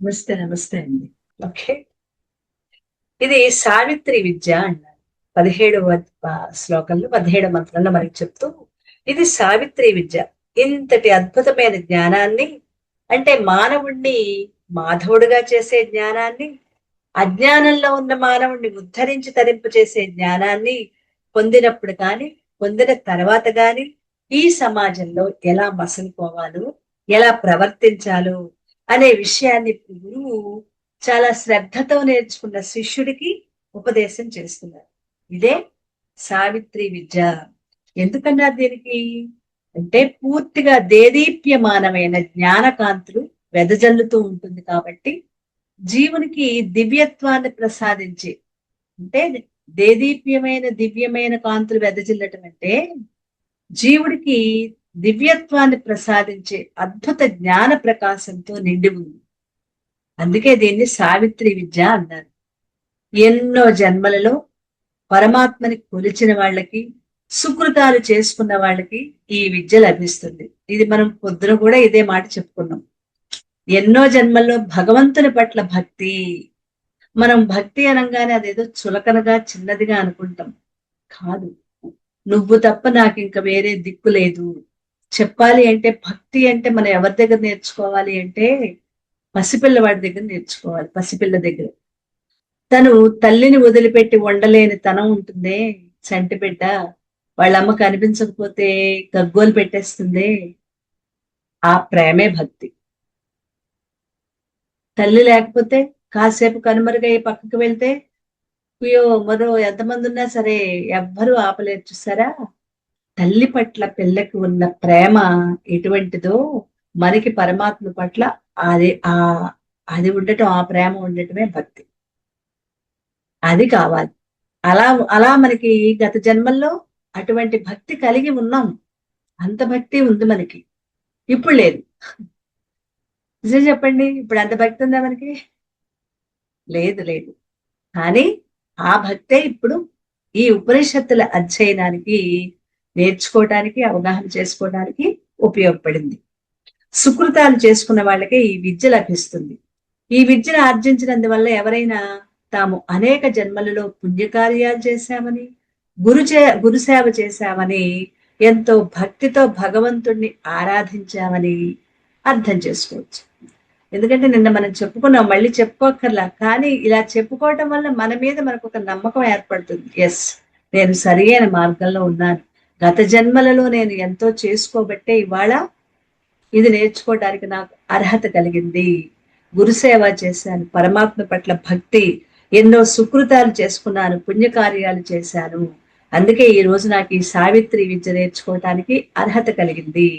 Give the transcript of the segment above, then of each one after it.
నమస్తే నమస్తే అండి. ఓకే. ఇది సావిత్రి విద్య అన్నారు. 17వ శ్లోకంలో 17వ మంత్రంలో మనకి చెప్తూ ఇది సావిత్రి విద్య. ఇంతటి అద్భుతమైన జ్ఞానాన్ని అంటే మానవుణ్ణి మాధవుడిగా చేసే జ్ఞానాన్ని, అజ్ఞానంలో ఉన్న మానవుణ్ణి ఉద్ధరించి తరింపు చేసే జ్ఞానాన్ని పొందినప్పుడు కానీ, పొందిన తర్వాత గాని ఈ సమాజంలో ఎలా మసలుకోవాలో, ఎలా ప్రవర్తించాలో అనే విషయాన్ని గురువు చాలా శ్రద్ధతో నేర్చుకున్న శిష్యుడికి ఉపదేశం చేస్తున్నారు. ఇదే సావిత్రి విద్య. ఎందుకన్నారు దీనికి అంటే పూర్తిగా దేదీప్యమానమైన జ్ఞానకాంతులు వెదజల్లుతూ ఉంటుంది కాబట్టి జీవునికి దివ్యత్వాన్ని ప్రసాదించి అంటే దేదీప్యమైన దివ్యమైన కాంతులు వెదజిల్లటం అంటే జీవుడికి దివ్యత్వాన్ని ప్రసాదించే అద్భుత జ్ఞాన ప్రకాశంతో నిండి ఉంది. అందుకే దీన్ని సావిత్రి విద్య అన్నారు. ఎన్నో జన్మలలో పరమాత్మని కొలిచిన వాళ్ళకి, సుకృతాలు చేసుకున్న వాళ్ళకి ఈ విద్య లభిస్తుంది. ఇది మనం పొద్దున కూడా ఇదే మాట చెప్పుకున్నాం. ఎన్నో జన్మల్లో భగవంతుని పట్ల భక్తి. మనం భక్తి అనగానే అదేదో చులకనగా చిన్నదిగా అనుకుంటాం. కాదు. నువ్వు తప్ప నాకు ఇంక వేరే దిక్కు లేదు. చెప్పాలి అంటే భక్తి అంటే మనం ఎవరి దగ్గర నేర్చుకోవాలి అంటే పసిపిల్లవాడి దగ్గర నేర్చుకోవాలి. పసిపిల్ల దగ్గర. తను తల్లిని వదిలిపెట్టి ఉండలేని తనం ఉంటుందే చంటి బిడ్డ. వాళ్ళ అమ్మ కనిపించకపోతే గగ్గోలు పెట్టేస్తుంది. ఆ ప్రేమే భక్తి. తల్లి లేకపోతే కాసేపు కనుమరుగయ్యి పక్కకు వెళ్తే అయ్యో మరో ఎంతమంది ఉన్నా సరే ఎవ్వరూ ఆపలేరు చూసారా. తల్లి పట్ల పిల్లకి ఉన్న ప్రేమ ఎటువంటిదో మనకి పరమాత్మ పట్ల అది అది ఉండటం, ఆ ప్రేమ ఉండటమే భక్తి. అది కావాలి. అలా అలా మనకి గత జన్మల్లో అటువంటి భక్తి కలిగి ఉన్నాం. అంత భక్తి ఉంది మనకి. ఇప్పుడు లేదు. నిజం చెప్పండి, ఇప్పుడు అంత భక్తి ఉందా మనకి? లేదు లేదు. కానీ ఆ భక్తే ఇప్పుడు ఈ ఉపనిషత్తుల అధ్యయనానికి, నేర్చుకోవటానికి, అవగాహన చేసుకోవడానికి ఉపయోగపడింది. సుకృతాలు చేసుకున్న వాళ్ళకే ఈ విద్య లభిస్తుంది. ఈ విద్యను ఆర్జించినందువల్ల ఎవరైనా తాము అనేక జన్మలలో పుణ్యకార్యాలు చేశామని, గురుసేవ చేశామని, ఎంతో భక్తితో భగవంతుణ్ణి ఆరాధించామని అర్థం చేసుకోవచ్చు. ఎందుకంటే నిన్న మనం చెప్పుకున్నాం, మళ్ళీ చెప్పుకోకర్లా. కానీ ఇలా చెప్పుకోవటం వల్ల మన మీద మనకు ఒక నమ్మకం ఏర్పడుతుంది. ఎస్, నేను సరియైన మార్గంలో ఉన్నాను. గత జన్మలలో నేను ఎంతో చేసుకోబట్టే ఇవాళ ఇది నేర్చుకోవడానికి నాకు అర్హత కలిగింది. గురుసేవ చేశాను, పరమాత్మ పట్ల భక్తి, ఎన్నో సుకృతాలు చేసుకున్నాను, పుణ్యకార్యాలు చేశాను. అందుకే ఈ రోజు నాకు ఈ సావిత్రి విద్య నేర్చుకోవటానికి అర్హత కలిగింది.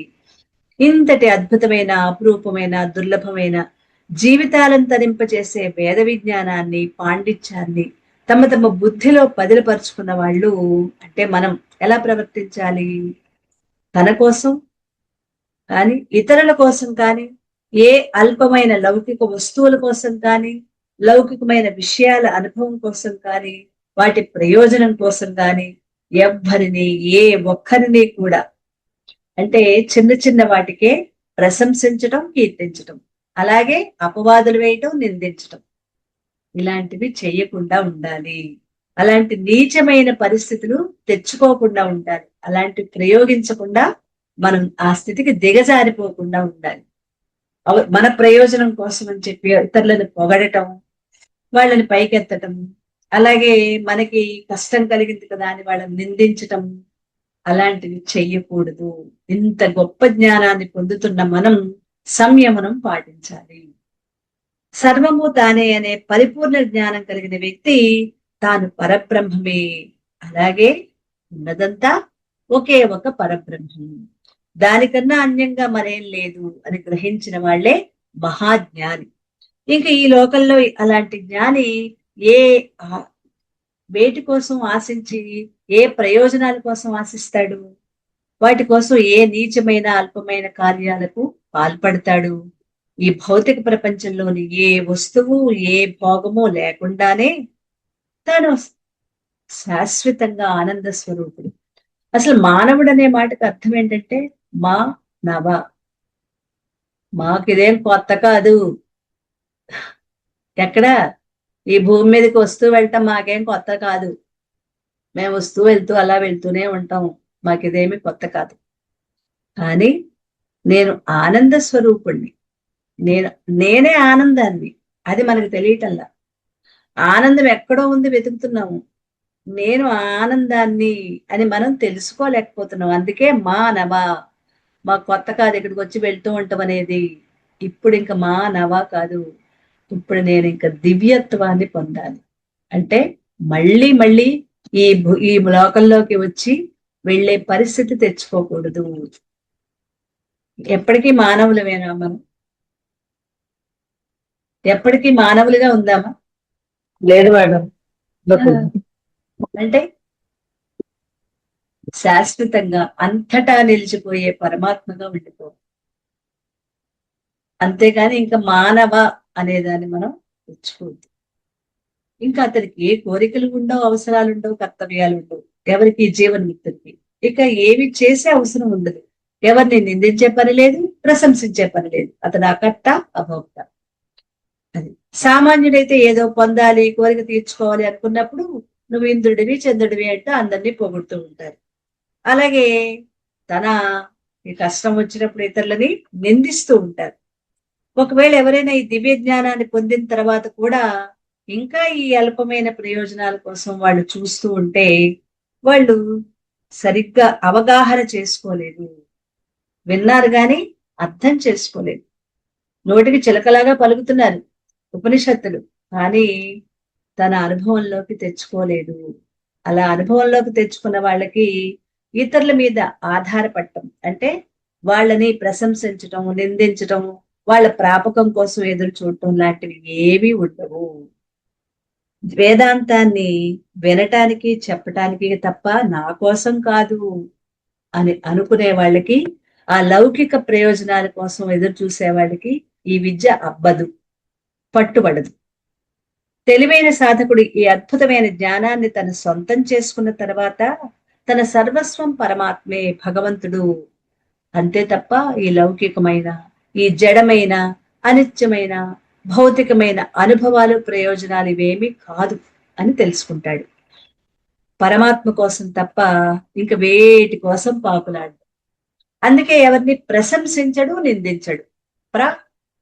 ఇంతటి అద్భుతమైన, అపురూపమైన, దుర్లభమైన, జీవితాలను తరింపచేసే వేద విజ్ఞానాన్ని, పాండిత్యాన్ని తమ తమ బుద్ధిలో పదిలపరుచుకున్న వాళ్ళు అంటే మనం ఎలా ప్రవర్తించాలి? తన కోసం కానీ, ఇతరుల కోసం కానీ, ఏ అల్పమైన లౌకిక వస్తువుల కోసం కానీ, లౌకికమైన విషయాల అనుభవం కోసం కానీ, వాటి ప్రయోజనం కోసం కానీ ఎవ్వరిని, ఏ ఒక్కరిని కూడా అంటే చిన్న చిన్న వాటికే ప్రశంసించటం, కీర్తించటం, అలాగే అపవాదులు వేయటం, నిందించటం, ఇలాంటివి చెయ్యకుండా ఉండాలి. అలాంటి నీచమైన పరిస్థితులు తెచ్చుకోకుండా ఉండాలి. అలాంటివి ప్రయోగించకుండా మనం ఆ స్థితికి దిగజారిపోకుండా ఉండాలి. మన ప్రయోజనం కోసం అని చెప్పి ఇతరులను పొగడటం, వాళ్ళని పైకెత్తటం, అలాగే మనకి కష్టం కలిగింది కదా అని వాళ్ళని నిందించటం, అలాంటివి చెయ్యకూడదు. ఇంత గొప్ప జ్ఞానాన్ని పొందుతున్న మనం సంయమనం పాటించాలి. సర్వము తానే అనే పరిపూర్ణ జ్ఞానం కలిగిన వ్యక్తి తాను పరబ్రహ్మమే, అలాగే ఉన్నదంతా ఒకే ఒక పరబ్రహ్మం, దానికన్నా అన్యంగా మరేం లేదు అని గ్రహించిన వాళ్లే మహాజ్ఞాని. ఇంకా ఈ లోకంలో అలాంటి జ్ఞాని ఏ వేటి కోసం ఆశించి, ఏ ప్రయోజనాల కోసం ఆశిస్తాడు? వాటి కోసం ఏ నీచమైన, అల్పమైన కార్యాలకు పాల్పడతాడు? ఈ భౌతిక ప్రపంచంలోని ఏ వస్తువు, ఏ భోగము లేకుండానే తాను శాశ్వతంగా ఆనంద స్వరూపుడు. అసలు మానవుడు అనే మాటకు అర్థం ఏంటంటే మా నవ. మాకిదేం కొత్త కాదు. ఎక్కడ ఈ భూమి మీదకి వస్తూ వెళ్ళటం మాకేం కొత్త కాదు. మేము వస్తూ వెళ్తూ అలా వెళ్తూనే ఉంటాం. మాకు ఇదేమి కొత్త కాదు. కానీ నేను ఆనంద స్వరూపుణ్ణి. నేను నేనే ఆనందాన్ని. అది మనకు తెలియటల్లా. ఆనందం ఎక్కడో ఉంది, వెతుకుతున్నాము. నేను ఆనందాన్ని అని మనం తెలుసుకోలేకపోతున్నాం. అందుకే మానవ, మా కొత్త కాదు ఇక్కడికి వచ్చి వెళ్తూ ఉంటాం అనేది. ఇప్పుడు ఇంకా మానవ కాదు, ఇప్పుడు నేను ఇంకా దివ్యత్వాన్ని పొందాలి. అంటే మళ్ళీ మళ్ళీ ఈ లోకంలోకి వచ్చి వెళ్ళే పరిస్థితి తెచ్చుకోకూడదు. ఎప్పటికీ మానవులమేనా మనం? ఎప్పటికీ మానవులుగా ఉందామా? లేదు మేడం. అంటే శాశ్వతంగా అంతటా నిలిచిపోయే పరమాత్మగా ఉండిపో. అంతేగాని ఇంకా మానవ అనేదాన్ని మనం తెచ్చుకోవద్దు. ఇంకా అతనికి ఏ కోరికలు ఉండవు, అవసరాలు ఉండవు, కర్తవ్యాలు ఉండవు. ఎవరికి జీవన్ముక్తుడికి ఇక ఏమి చేసే అవసరం ఉండదు. ఎవరిని నిందించే పని లేదు, ప్రశంసించే పని లేదు. అతడు అకర్త, అభోక్త. అది సామాన్యుడైతే ఏదో పొందాలి, కోరిక తీర్చుకోవాలి అనుకున్నప్పుడు నువ్వు ఇంద్రుడివి, చంద్రుడివి అంటూ అందరినీ పొగుడుతూ ఉంటారు. అలాగే తన ఈ కష్టం వచ్చినప్పుడు ఇతరులని నిందిస్తూ ఉంటారు. ఒకవేళ ఎవరైనా ఈ దివ్య జ్ఞానాన్ని పొందిన తర్వాత కూడా ఇంకా ఈ అల్పమైన ప్రయోజనాల కోసం వాళ్ళు చూస్తూ ఉంటే వాళ్ళు సరిగ్గా అవగాహన చేసుకోలేదు. విన్నారు గాని అర్థం చేసుకోలేదు. నోటికి చిలకలాగా పలుకుతున్నారు ఉపనిషత్తులు, కానీ తన అనుభవంలోకి తెచ్చుకోలేదు. అలా అనుభవంలోకి తెచ్చుకున్న వాళ్ళకి ఇతరుల మీద ఆధారపడటం అంటే వాళ్ళని ప్రశంసించటం, నిందించటం, వాళ్ళ ప్రాపకం కోసం ఎదురు చూడటం లాంటివి ఏవి ఉండవు. వేదాంతాన్ని వినటానికి, చెప్పటానికి తప్ప నా కోసం కాదు అని అనుకునే వాళ్ళకి, ఆ లౌకిక ప్రయోజనాల కోసం ఎదురు చూసే వాళ్ళకి ఈ విద్య అబ్బదు, పట్టుబడదు. తెలివైన సాధకుడు ఈ అద్భుతమైన జ్ఞానాన్ని తన సొంతం చేసుకున్న తర్వాత తన సర్వస్వం పరమాత్మే, భగవంతుడు. అంతే తప్ప ఈ లౌకికమైన, ఈ జడమైన, అనిత్యమైన, భౌతికమైన అనుభవాలు, ప్రయోజనాలు ఇవేమీ కాదు అని తెలుసుకుంటాడు. పరమాత్మ కోసం తప్ప ఇంక వేటి కోసం పాకులాడు. అందుకే ఎవరిని ప్రశంసించడు, నిందించడు.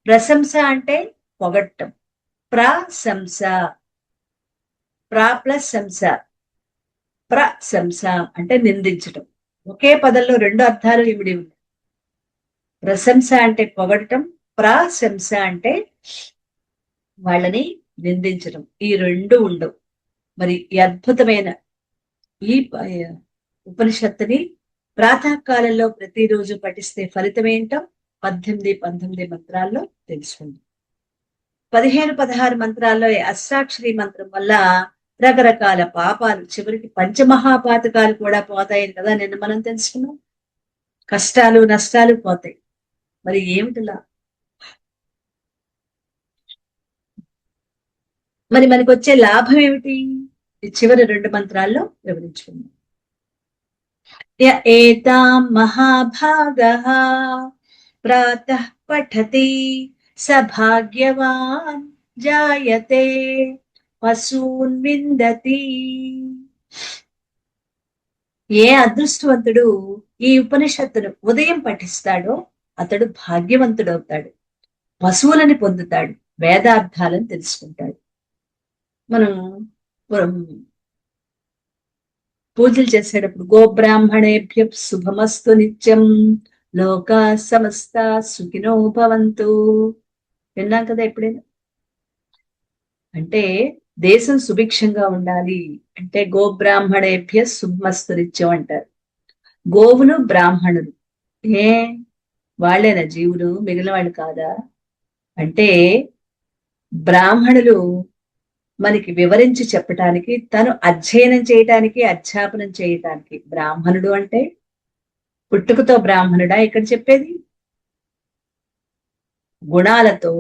ప్రశంస అంటే పొగట్టం. ప్రశంస, ప్లస్ శంస. ప్రశంస అంటే నిందించటం. ఒకే పదంలో రెండు అర్థాలు ఇమిడి ఉన్నాయి. ప్రశంస అంటే పొగడటం, ప్రశంస అంటే వాళ్ళని నిందించడం. ఈ రెండు ఉండవు. మరి ఈ అద్భుతమైన ఈ ఉపనిషత్తుని ప్రాతకాలంలో ప్రతిరోజు పఠిస్తే ఫలితం ఏంటో 18 మంత్రాల్లో తెలుసుకుంది. 15-16 మంత్రాల్లో అష్టాక్షరి మంత్రం వల్ల రకరకాల పాపాలు, చివరికి పంచమహాపాతకాలు కూడా పోతాయని కదా నిన్న మనం తెలుసుకున్నాం. కష్టాలు, నష్టాలు పోతాయి. మరి ఏమిటిలా? మరి మనకు వచ్చే లాభం ఏమిటి? చివరి 2 మంత్రాల్లో వివరించుకుందాం. ఏతాం మహాభాగః ప్రాతః పఠతి స భాగ్యవాన్ జాయతే పశూన్ విందతి. ఏ అదృష్టవంతుడు ఈ ఉపనిషత్తును ఉదయం పఠిస్తాడో అతడు భాగ్యవంతుడవుతాడు, పశువులని పొందుతాడు, వేదార్థాలను తెలుసుకుంటాడు. మనం పూజలు చేసేటప్పుడు గోబ్రాహ్మణేభ్య శుభమస్తు నిత్యం లోకా సమస్త సుఖినో భవంతు విన్నాం కదా ఎప్పుడైనా. అంటే దేశం సుభిక్షంగా ఉండాలి అంటే గోబ్రాహ్మణేభ్య శుభమస్తు నిత్యం అంటారు. గోవులు బ్రాహ్మణులు ఏ వాళ్ళేనా జీవులు, మిగిలిన వాళ్ళు కాదా? అంటే బ్రాహ్మణులు మనకి వివరించి చెప్పటానికి, తను అధ్యయనం చేయటానికి, అధ్యాపనం చేయటానికి. బ్రాహ్మణుడు అంటే పుట్టుకతో బ్రాహ్మణుడా ఇక్కడ చెప్పేది? గుణాలతో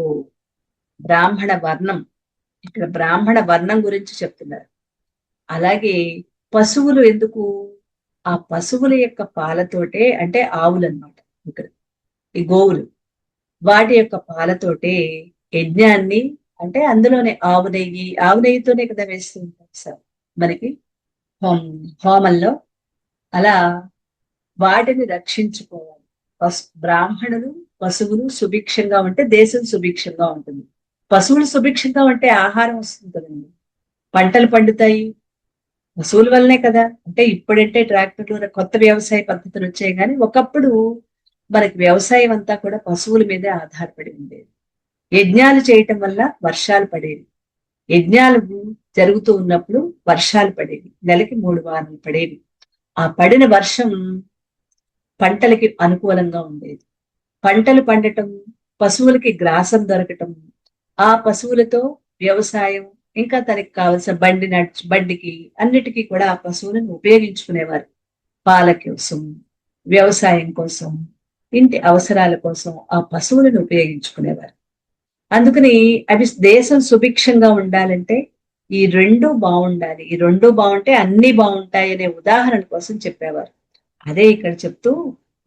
బ్రాహ్మణ వర్ణం. ఇక్కడ బ్రాహ్మణ వర్ణం గురించి చెప్తున్నారు. అలాగే పశువులు ఎందుకు? ఆ పశువుల యొక్క పాలతోటే, అంటే ఆవులు అన్నమాట ఇక్కడ ఈ గోవులు, వాటి యొక్క పాలతోటే యజ్ఞాన్ని అంటే అందులోనే ఆవు నెయ్యితోనే కదా వేస్తూ ఉంటాం సార్ మనకి హోమంలో. అలా వాటిని రక్షించుకోవాలి. బ్రాహ్మణులు పశువులు సుభిక్షంగా ఉంటే దేశం సుభిక్షంగా ఉంటుంది. పశువులు సుభిక్షంగా ఉంటే ఆహారం వస్తుంది కదండి, పంటలు పండుతాయి పశువుల వల్లనే కదా. అంటే ఇప్పుడంటే ట్రాక్టర్లు కొత్త వ్యవసాయ పద్ధతులు వచ్చాయి, కానీ ఒకప్పుడు మనకి వ్యవసాయం అంతా కూడా పశువుల మీదే ఆధారపడి ఉండేది. యజ్ఞాలు చేయటం వల్ల వర్షాలు పడేవి. యజ్ఞాలు జరుగుతూ ఉన్నప్పుడు వర్షాలు పడేవి, నెలకి 3 వారాలు పడేవి. ఆ పడిన వర్షం పంటలకి అనుకూలంగా ఉండేది. పంటలు పండటం, పశువులకి గ్రాసం దొరకటం, ఆ పశువులతో వ్యవసాయం, ఇంకా తనకి కావలసిన బండికి అన్నిటికీ కూడా ఆ పశువులను ఉపయోగించుకునేవారు. పాల కోసం, వ్యవసాయం కోసం, ఇంటి అవసరాల కోసం ఆ పశువులను ఉపయోగించుకునేవారు. అందుకని అవి దేశం సుభిక్షంగా ఉండాలంటే ఈ రెండు బాగుండాలి, ఈ రెండు బాగుంటే అన్ని బాగుంటాయి అనే ఉదాహరణ కోసం చెప్పేవారు. అదే ఇక్కడ చెప్తూ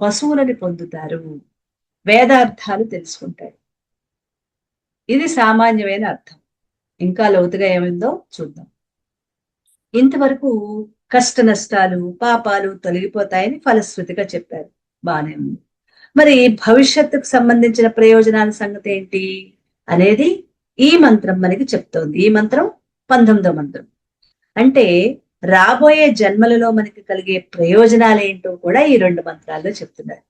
పశువులని పొందుతారు, వేదార్థాలు తెలుసుకుంటారు. ఇది సామాన్యమైన అర్థం. ఇంకా లోతుగా ఏమైందో చూద్దాం. ఇంతవరకు కష్ట నష్టాలు పాపాలు తొలగిపోతాయని ఫలశ్రుతిగా చెప్పారు, బానే ఉంది. మరి భవిష్యత్తుకు సంబంధించిన ప్రయోజనాల సంగతి ఏంటి అనేది ఈ మంత్రం మనకి చెప్తోంది. ఈ మంత్రం 19వ మంత్రం. అంటే రాబోయే జన్మలలో మనకి కలిగే ప్రయోజనాలు ఏంటో కూడా ఈ 2 మంత్రాల్లో చెప్తున్నారు.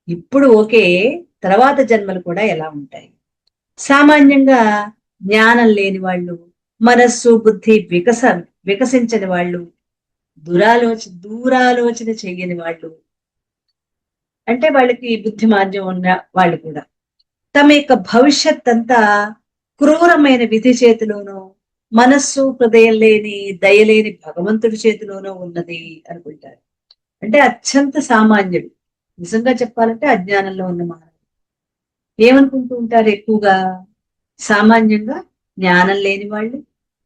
ఇప్పుడు ఓకే, తర్వాత జన్మలు కూడా ఎలా ఉంటాయి. సామాన్యంగా జ్ఞానం లేని వాళ్ళు, మనస్సు బుద్ధి వికసించని వాళ్ళు, దూరాలోచన చెయ్యని వాళ్ళు, అంటే వాళ్ళకి బుద్ధి మాంద్యం ఉన్న వాళ్ళు కూడా తమ యొక్క భవిష్యత్ అంతా క్రూరమైన విధి చేతిలోనో, మనస్సు హృదయం లేని దయలేని భగవంతుడి చేతిలోనో ఉన్నది అనుకుంటారు. అంటే అత్యంత సామాన్యుడు. నిజంగా చెప్పాలంటే అజ్ఞానంలో ఉన్న మానవుడు ఏమనుకుంటూ ఉంటారు ఎక్కువగా? సామాన్యంగా జ్ఞానం లేని వాళ్ళు,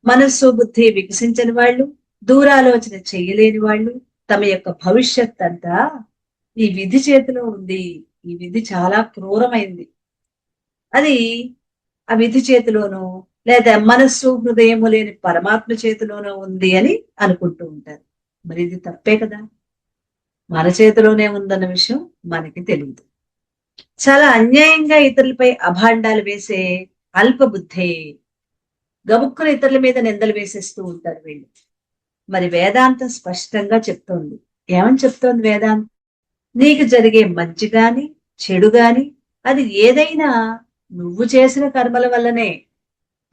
మనస్సు బుద్ధి వికసించని వాళ్ళు, దూరాలోచన చెయ్యలేని వాళ్ళు, తమ యొక్క భవిష్యత్ అంతా ఈ విధి చేతిలో ఉంది, ఈ విధి చాలా క్రూరమైంది, అది ఆ విధి చేతిలోనో లేదా మనస్సు హృదయము లేని పరమాత్మ చేతిలోనో ఉంది అని అనుకుంటూ ఉంటారు. మరి ఇది తప్పే కదా. మన చేతిలోనే ఉందన్న విషయం మనకి తెలియదు. చాలా అన్యాయంగా ఇతరులపై అభాండాలు వేసే అల్ప బుద్ధే, గబుక్కున ఇతరుల మీద నిందలు వేసేస్తూ ఉంటారు వీళ్ళు. మరి వేదాంతం స్పష్టంగా చెప్తోంది. ఏమని చెప్తోంది వేదాంతం? నీకు జరిగే మంచి గాని చెడు గాని అది ఏదైనా నువ్వు చేసిన కర్మల వల్లనే,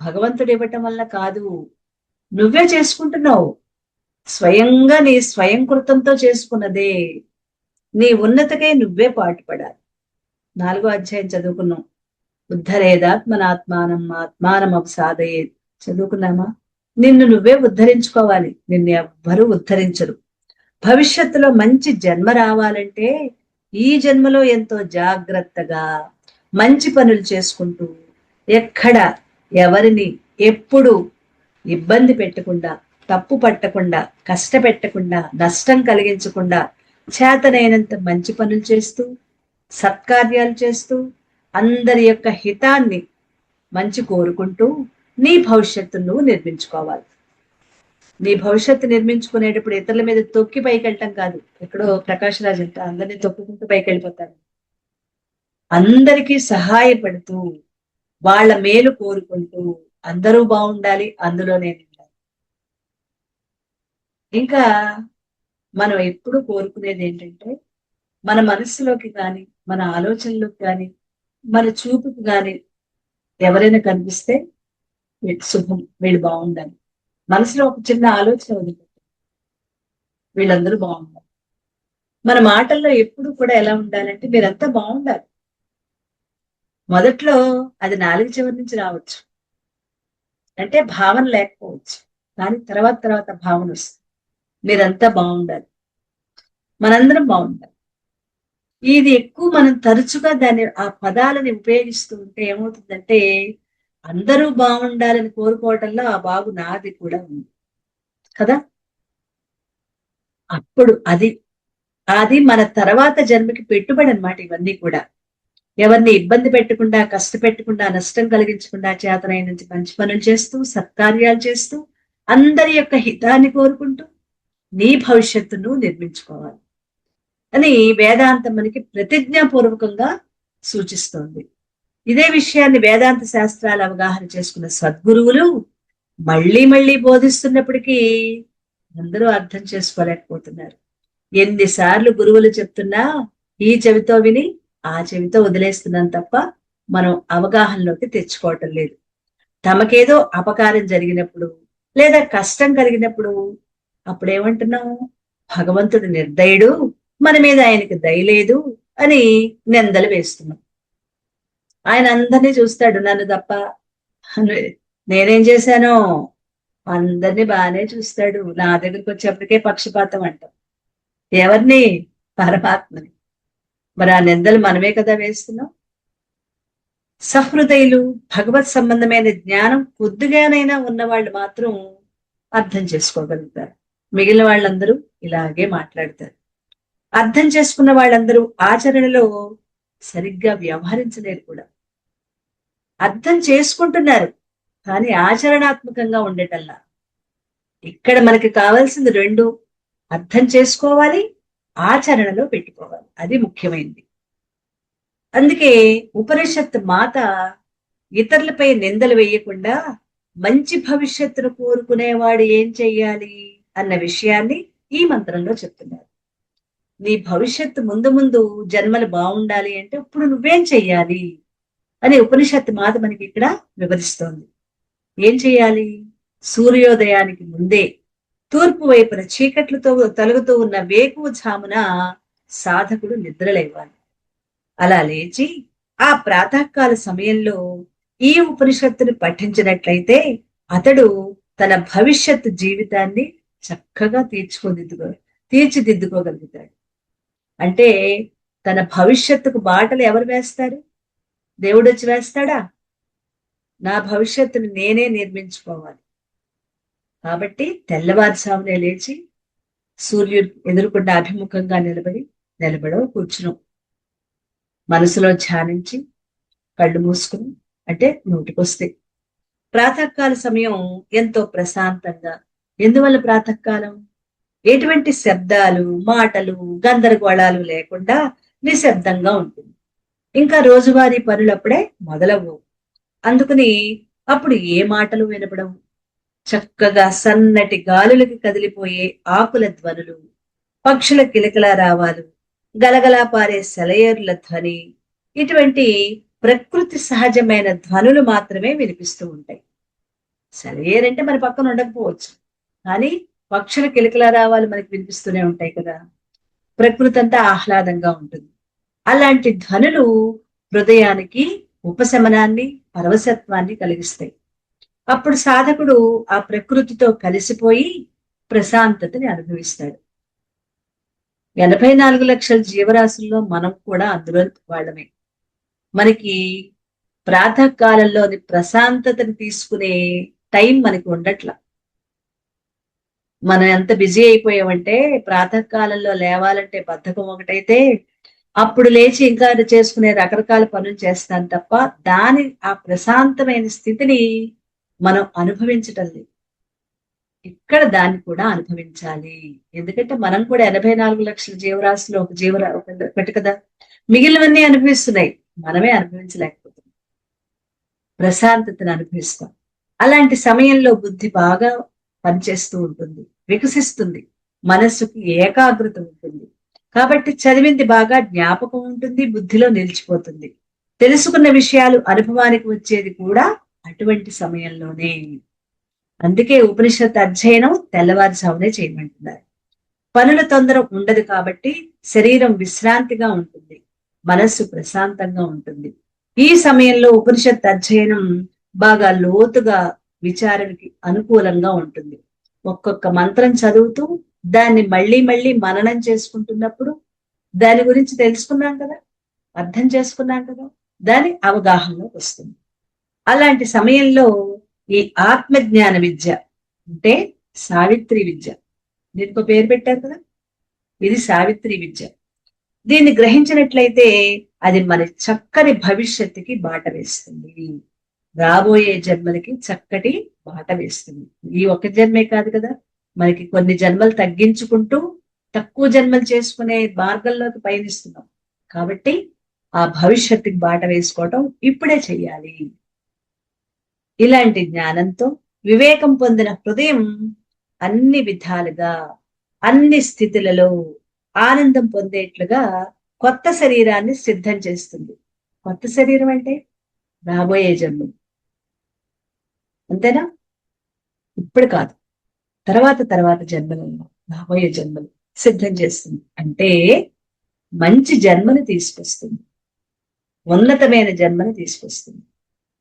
భగవంతుడు ఇవ్వటం వల్ల కాదు. నువ్వే చేసుకుంటున్నావు, స్వయంగా నీ స్వయం కృతంతో చేసుకున్నదే. నీ ఉన్నతకై నువ్వే పాటుపడాలి. 4వ అధ్యాయం చదువుకున్నాం. ఉద్ధరేదాత్మనాత్మానం ఆత్మానం అపసాదయే, చదువుకున్నామా? నిన్ను నువ్వే ఉద్ధరించుకోవాలి, నిన్ను ఎవ్వరూ ఉద్ధరించరు. భవిష్యత్తులో మంచి జన్మ రావాలంటే ఈ జన్మలో ఎంతో జాగ్రత్తగా మంచి పనులు చేసుకుంటూ, ఎక్కడ ఎవరిని ఎప్పుడు ఇబ్బంది పెట్టకుండా, తప్పు పట్టకుండా, కష్టపెట్టకుండా, నష్టం కలిగించకుండా చేతనైనంత మంచి పనులు చేస్తూ, సత్కార్యాలు చేస్తూ, అందరి యొక్క హితాన్ని మంచి కోరుకుంటూ నీ భవిష్యత్తును నువ్వు నిర్మించుకోవాలి. నీ భవిష్యత్తు నిర్మించుకునేటప్పుడు ఇతరుల మీద తొక్కి పైకి వెళ్ళటం కాదు. ఎక్కడో ప్రకాష్ రాజ్ అంట అందరినీ తొక్కుకుంటూ పైకి వెళ్ళిపోతారు. అందరికీ సహాయపడుతూ, వాళ్ళ మేలు కోరుకుంటూ, అందరూ బాగుండాలి, అందులోనే ఉండాలి. ఇంకా మనం ఎప్పుడు కోరుకునేది ఏంటంటే, మన మనస్సులోకి కానీ, మన ఆలోచనలోకి కానీ, మన చూపుకు కానీ ఎవరైనా కనిపిస్తే శుభం, వీళ్ళు బాగుండాలి. మనసులో ఒక చిన్న ఆలోచన వదిలిపెట్టాలి, వీళ్ళందరూ బాగుండాలి. మన మాటల్లో ఎప్పుడు కూడా ఎలా ఉండాలంటే మీరంతా బాగుండాలి. మొదట్లో అది నాలుగు చివరి నుంచి రావచ్చు, అంటే భావన లేకపోవచ్చు, కానీ తర్వాత భావన వస్తుంది. మీరంతా బాగుండాలి, మనందరం బాగుండాలి. ఇది ఎక్కువ మనం తరచుగా ఆ పదాలని ఉపయోగిస్తూ ఉంటే ఏమవుతుందంటే, అందరూ బాగుండాలని కోరుకోవటంలో ఆ బాగు నాది కూడా ఉంది కదా. అప్పుడు అది మన తర్వాత జన్మకి పెట్టుబడి అన్నమాట ఇవన్నీ కూడా. ఎవరిని ఇబ్బంది పెట్టకుండా, కష్టపెట్టకుండా, నష్టం కలిగించకుండా చేతనైన మంచి పనులు చేస్తూ, సత్కార్యాలు చేస్తూ, అందరి యొక్క హితాన్ని కోరుకుంటూ నీ భవిష్యత్తును నిర్మించుకోవాలి అని వేదాంతం మనకి ప్రతిజ్ఞాపూర్వకంగా సూచిస్తోంది. ఇదే విషయాన్ని వేదాంత శాస్త్రాల అవగాహన చేసుకున్న సద్గురువులు మళ్ళీ మళ్ళీ బోధిస్తున్నప్పటికీ అందరూ అర్థం చేసుకోలేకపోతున్నారు. ఎన్నిసార్లు గురువులు చెప్తున్నా ఈ చెవితో విని ఆ చెవితో వదిలేస్తున్నాం తప్ప మనం అవగాహనలోకి తెచ్చుకోవటం లేదు. తమకేదో అపకారం జరిగినప్పుడు లేదా కష్టం కలిగినప్పుడు అప్పుడేమంటున్నాం, భగవంతుడు నిర్దయుడు, మన మీద ఆయనకి దయ లేదు అని నిందలు వేస్తున్నాం. ఆయన అందరినీ చూస్తాడు, నన్ను తప్ప. నేనేం చేశానో అందరినీ బాగానే చూస్తాడు. నా దగ్గరికి వచ్చేప్పటికే పక్షపాతం అంటాం. ఎవరిని? పరమాత్మని. మరి ఆ నిందలు మనమే కదా వేస్తున్నాం. సహృదయులు, భగవత్ సంబంధమైన జ్ఞానం కొద్దిగానైనా ఉన్నవాళ్ళు మాత్రం అర్థం చేసుకోగలుగుతారు. మిగిలిన వాళ్ళందరూ ఇలాగే మాట్లాడతారు. అర్థం చేసుకున్న వాళ్ళందరూ ఆచరణలో సరిగ్గా వ్యవహరించలేరు కూడా. అర్థం చేసుకుంటున్నారు కానీ ఆచరణాత్మకంగా ఉండేటల్లా. ఇక్కడ మనకి కావాల్సింది రెండు: అర్థం చేసుకోవాలి, ఆచరణలో పెట్టుకోవాలి. అది ముఖ్యమైనది. అందుకే ఉపనిషత్ మాత ఇతరులపై నిందలు వేయకుండా మంచి భవిష్యత్తును కోరుకునేవాడు ఏం చెయ్యాలి అన్న విషయాన్ని ఈ మంత్రంలో చెప్తున్నారు. నీ భవిష్యత్తు ముందు ముందు జన్మలు బాగుండాలి అంటే ఇప్పుడు నువ్వేం చెయ్యాలి అని ఉపనిషత్ మాత మనకి ఇక్కడ వివరిస్తోంది. ఏం చెయ్యాలి? సూర్యోదయానికి ముందే తూర్పు వైపున చీకట్లతో తొలగుతూ ఉన్న వేకువ ఝామున సాధకుడు నిద్రలేవాలి. అలా లేచి ఆ ప్రాతకాల సమయంలో ఈ ఉపనిషత్తును పఠించినట్లయితే అతడు తన భవిష్యత్తు జీవితాన్ని చక్కగా తీర్చిదిద్దుకోగలుగుతాడు. అంటే తన భవిష్యత్తుకు బాటలు ఎవరు వేస్తారు? దేవుడు వచ్చి వేస్తాడా? నా భవిష్యత్తును నేనే నిర్మించుకోవాలి. కాబట్టి తెల్లవారుజామునే లేచి సూర్యుడు ఎదురుకుండా అభిముఖంగా నిలబడో కూర్చును మనసులో ధ్యానించి కళ్ళు మూసుకుని, అంటే నోటికొస్తే ప్రాతకాల సమయం ఎంతో ప్రశాంతంగా. ఎందువల్ల ప్రాతకాలం? ఎటువంటి శబ్దాలు, మాటలు, గందరగోళాలు లేకుండా నిశ్శబ్దంగా ఉంటుంది. ఇంకా రోజువారీ పనులు అప్పుడే మొదలవు. అందుకని అప్పుడు ఏ మాటలు వినపడవు. చక్కగా సన్నటి గాలులకి కదిలిపోయే ఆకుల ధ్వనులు, పక్షుల కిలకిలా రావాలు, గలగలా పారే సెలయేర్ల ధ్వని, ఇటువంటి ప్రకృతి సహజమైన ధ్వనులు మాత్రమే వినిపిస్తూ ఉంటాయి. సెలయేరంటే మన పక్కన ఉండకపోవచ్చు, కానీ పక్షుల కిలకిలా రావాలు మనకి వినిపిస్తూనే ఉంటాయి కదా. ప్రకృతి అంతా ఆహ్లాదంగా ఉంటుంది. అలాంటి ధ్వనులు హృదయానికి ఉపశమనాన్ని, పరవశత్వాన్ని కలిగిస్తాయి. అప్పుడు సాధకుడు ఆ ప్రకృతితో కలిసిపోయి ప్రశాంతతని అనుభవిస్తాడు. 84 లక్షల జీవరాశుల్లో మనం కూడా అందులో వాళ్ళమే. మనకి ప్రాతకాలంలోని ప్రశాంతతని తీసుకునే టైం మనకి ఉండట్లా. మనం ఎంత బిజీ అయిపోయామంటే ప్రాతకాలంలో లేవాలంటే బద్ధకం ఒకటైతే, అప్పుడు లేచి ఇంకా చేసుకునే రకరకాల పనులు చేస్తాం తప్ప ఆ ప్రశాంతమైన స్థితిని మనం అనుభవించటం లేదు. ఇక్కడ దాన్ని కూడా అనుభవించాలి. ఎందుకంటే మనం కూడా 84 లక్షల జీవరాశిలో ఒకటి కదా. మిగిలినవన్నీ అనుభవిస్తున్నాయి, మనమే అనుభవించలేకపోతున్నాం. ప్రశాంతతను అనుభవిస్తాం. అలాంటి సమయంలో బుద్ధి బాగా పనిచేస్తూ ఉంటుంది, వికసిస్తుంది, మనస్సుకి ఏకాగ్రత ఉంటుంది. కాబట్టి చదివింది బాగా జ్ఞాపకం ఉంటుంది, బుద్ధిలో నిలిచిపోతుంది. తెలుసుకున్న విషయాలు అనుభవానికి వచ్చేది కూడా అటువంటి సమయంలోనే. అందుకే ఉపనిషత్ అధ్యయనం తెల్లవారుజామునే చేయమంటున్నారు. పనుల తొందర ఉండదు కాబట్టి శరీరం విశ్రాంతిగా ఉంటుంది, మనస్సు ప్రశాంతంగా ఉంటుంది. ఈ సమయంలో ఉపనిషత్ అధ్యయనం బాగా లోతుగా విచారణకి అనుకూలంగా ఉంటుంది. ఒక్కొక్క మంత్రం చదువుతూ దాన్ని మళ్ళీ మళ్ళీ మననం చేసుకుంటున్నప్పుడు దాని గురించి తెలుసుకున్నాం కదా, అర్థం చేసుకున్నాం కదా, దాని అవగాహనలోకి వస్తుంది. అలాంటి సమయంలో ఈ ఆత్మజ్ఞాన విద్య అంటే సావిత్రి విద్య, దీనికి పేరు పెట్టారు కదా, ఇది సావిత్రి విద్య. దీన్ని గ్రహించినట్లయితే అది మన చక్కని భవిష్యత్తుకి బాట వేస్తుంది, రాబోయే జన్మలకి చక్కటి బాట వేస్తుంది. ఈ ఒక జన్మే కాదు కదా, మనకి కొన్ని జన్మలు తగ్గించుకుంటూ తక్కువ జన్మలు చేసుకునే మార్గంలోకి పయనిస్తున్నాం. కాబట్టి ఆ భవిష్యత్తుకి బాట వేసుకోవటం ఇప్పుడే చెయ్యాలి. ఇలాంటి జ్ఞానంతో వివేకం పొందిన హృదయం అన్ని విధాలుగా అన్ని స్థితులలో ఆనందం పొందేట్లుగా కొత్త శరీరాన్ని సిద్ధం చేస్తుంది. కొత్త శరీరం అంటే రాబోయే జన్మలు, అంతేనా? ఇప్పుడు కాదు, తర్వాత తర్వాత జన్మలలో రాబోయే జన్మలు సిద్ధం చేస్తుంది. అంటే మంచి జన్మను తీసుకొస్తుంది, ఉన్నతమైన జన్మను తీసుకొస్తుంది.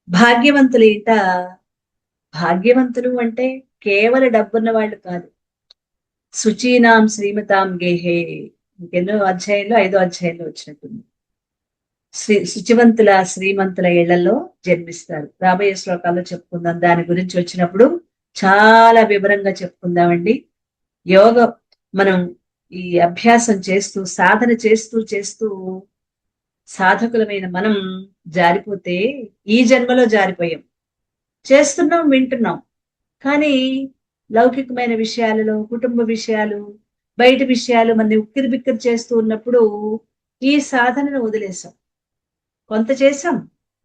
భాగ్యవంతులు ఈట, భాగ్యవంతులు అంటే కేవల డబ్బున్న వాళ్ళు కాదు. శుచీనాం శ్రీమతాం గేహే, ఇంకెన్నో అధ్యాయంలో 5వ అధ్యాయంలో వచ్చినట్టుంది. శుచివంతుల శ్రీమంతుల ఇళ్లలో జన్మిస్తారు. రాబోయే శ్లోకాల్లో చెప్పుకుందాం, దాని గురించి వచ్చినప్పుడు చాలా వివరంగా చెప్పుకుందామండి. యోగ మనం ఈ అభ్యాసం చేస్తూ సాధన చేస్తూ చేస్తూ సాధకులమైన మనం జారిపోతే ఈ జన్మలో జారిపోయాం. చేస్తున్నాం, వింటున్నాం, కానీ లౌకికమైన విషయాలలో, కుటుంబ విషయాలు, బయట విషయాలు మన ఉక్కిరి బిక్కిరి చేస్తూ ఉన్నప్పుడు ఈ సాధనను వదిలేసాం. కొంత చేసాం,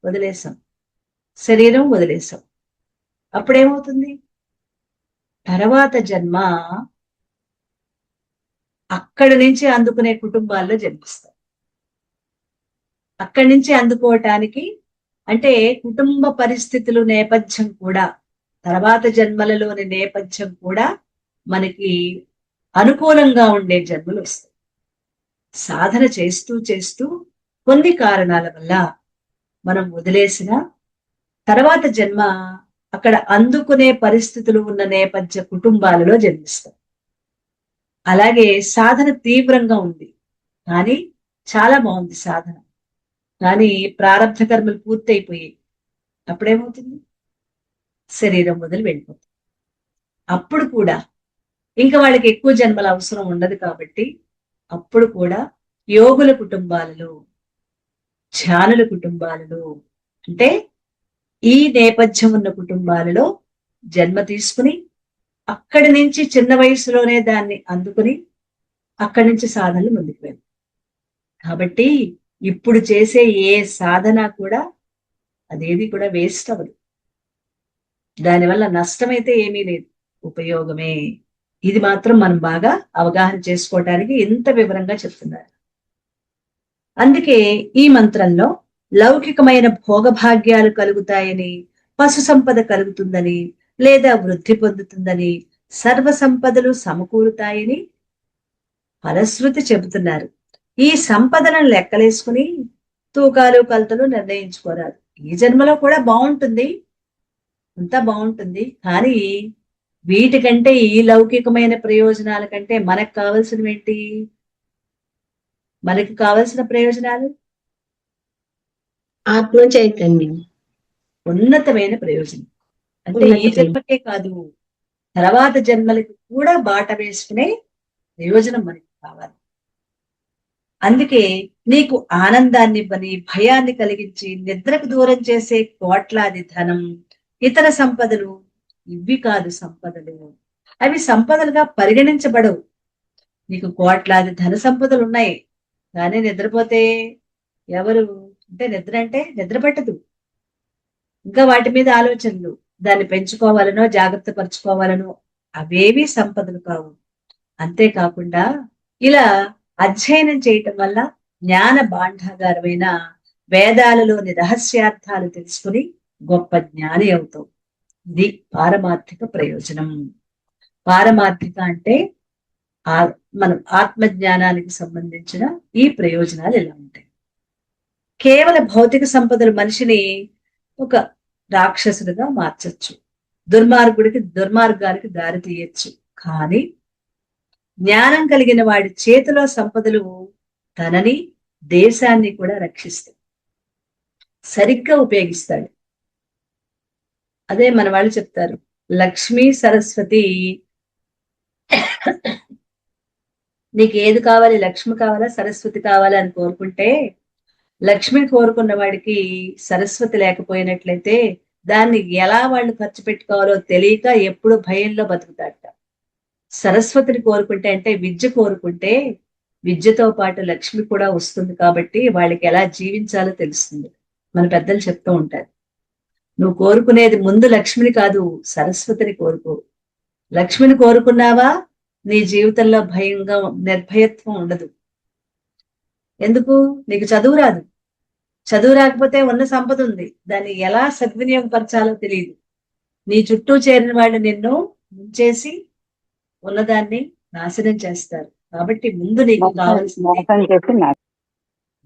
వదిలేసాం, శరీరం వదిలేసాం. అప్పుడేమవుతుంది? తర్వాత జన్మ అక్కడి నుంచి అందుకునే కుటుంబాల్లో జన్మిస్తాం. అక్కడి నుంచి అందుకోవటానికి అంటే కుటుంబ పరిస్థితులు నేపథ్యం కూడా, తర్వాత జన్మలలోని నేపథ్యం కూడా మనకి అనుకూలంగా ఉండే జన్మలు వస్తాయి. సాధన చేస్తూ చేస్తూ కొన్ని కారణాల వల్ల మనం వదిలేసిన తర్వాత జన్మ అక్కడ అందుకునే పరిస్థితులు ఉన్న నేపథ్య కుటుంబాలలో జన్మిస్తాం. అలాగే సాధన తీవ్రంగా ఉంది, కానీ చాలా బాగుంది సాధన, కానీ ప్రారంభ కర్మలు పూర్తయిపోయాయి. అప్పుడేమవుతుంది? శరీరం వదిలి వెళ్ళిపోతుంది. అప్పుడు కూడా ఇంకా వాళ్ళకి ఎక్కువ జన్మల అవసరం ఉండదు కాబట్టి అప్పుడు కూడా యోగుల కుటుంబాలలో, ధ్యానుల కుటుంబాలలో, అంటే ఈ నేపథ్యం ఉన్న కుటుంబాలలో జన్మ తీసుకుని అక్కడి నుంచి చిన్న వయసులోనే దాన్ని అందుకుని అక్కడి నుంచి సాధనలు ముందుకు వెళ్ళాలి. కాబట్టి ఇప్పుడు చేసే ఏ సాధన కూడా అదేది కూడా వేస్ట్ అవ్వదు. దానివల్ల నష్టమైతే ఏమీ లేదు, ఉపయోగమే. ఇది మాత్రం మనం బాగా అవగాహన చేసుకోవటానికి ఇంత వివరంగా చెప్తున్నారు. అందుకే ఈ మంత్రంలో లౌకికమైన భోగభాగ్యాలు కలుగుతాయని, పశు సంపద కలుగుతుందని, లేదా వృద్ధి పొందుతుందని, సర్వ సంపదలు సమకూరుతాయని ఫలశ్రుతి చెబుతున్నారు. ఈ సంపదలను లెక్కలేసుకుని తూకాలు కలతలు నిర్ణయించుకోరాదు. ఈ జన్మలో కూడా బాగుంటుంది, అంతా బాగుంటుంది, కానీ వీటికంటే ఈ లౌకికమైన ప్రయోజనాల కంటే మనకు కావలసినవి ఏంటి? మనకి కావలసిన ప్రయోజనాలు ఆత్మ చైతన్యం, ఉన్నతమైన ప్రయోజనం. అంటే ఈ జన్మకే కాదు, తర్వాత జన్మలకి కూడా బాట వేసుకునే ప్రయోజనం మనకి కావాలి. అందుకే నీకు ఆనందాన్ని ఇవ్వని, భయాన్ని కలిగించి నిద్రకు దూరం చేసే కోట్లాది ధనం, ఇతర సంపదలు ఇవి కాదు సంపదలు. అవి సంపదలుగా పరిగణించబడవు. నీకు కోట్లాది ధన సంపదలు ఉన్నాయి, కానీ నిద్రపోతే ఎవరు అంటే నిద్ర అంటే నిద్ర పట్టదు, ఇంకా వాటి మీద ఆలోచనలు, దాన్ని పెంచుకోవాలనో జాగ్రత్త పరుచుకోవాలనో, అవేవి సంపదలు కావు. అంతేకాకుండా ఇలా అధ్యయనం చేయటం వల్ల జ్ఞాన భాండాగారమైన వేదాలలోని రహస్యార్థాలు తెలుసుకుని గొప్ప జ్ఞాని అవుతావు. ఇది పారమార్థిక ప్రయోజనం. పారమార్థిక అంటే మనం ఆత్మజ్ఞానానికి సంబంధించిన ఈ ప్రయోజనాలు ఇలా ఉంటాయి. కేవల భౌతిక సంపదలు మనిషిని ఒక రాక్షసుడిగా మార్చచ్చు, దుర్మార్గానికి దారి తీయచ్చు. కానీ జ్ఞానం కలిగిన వాడి చేతిలో సంపదలు తనని, దేశాన్ని కూడా రక్షిస్తాయి, సరిగ్గా ఉపయోగిస్తాడు. అదే మన వాళ్ళు చెప్తారు, లక్ష్మీ సరస్వతి నీకు ఏది కావాలి, లక్ష్మి కావాలా సరస్వతి కావాలా అని కోరుకుంటే, లక్ష్మిని కోరుకున్న వాడికి సరస్వతి లేకపోయినట్లయితే దాన్ని ఎలా వాళ్ళు ఖర్చు పెట్టుకోవాలో తెలియక ఎప్పుడు భయంలో బతుకుతాడట. సరస్వతిని కోరుకుంటే అంటే విద్య కోరుకుంటే విద్యతో పాటు లక్ష్మి కూడా వస్తుంది కాబట్టి వాళ్ళకి ఎలా జీవించాలో తెలుస్తుంది. మన పెద్దలు చెప్తూ ఉంటారు, నువ్వు కోరుకునేది ముందు లక్ష్మిని కాదు, సరస్వతిని కోరుకో. లక్ష్మిని కోరుకున్నావా నీ జీవితంలో భయంగా నిర్భయత్వం ఉండదు. ఎందుకు? నీకు చదువు రాదు. చదువు రాకపోతే ఉన్న సంపద ఉంది, దాన్ని ఎలా సద్వినియోగపరచాలో తెలియదు. నీ చుట్టూ చేరిన వాళ్ళు నిన్ను ముంచేసి ఉన్నదాన్ని నాశనం చేస్తారు. కాబట్టి ముందు నీకు కావాల్సింది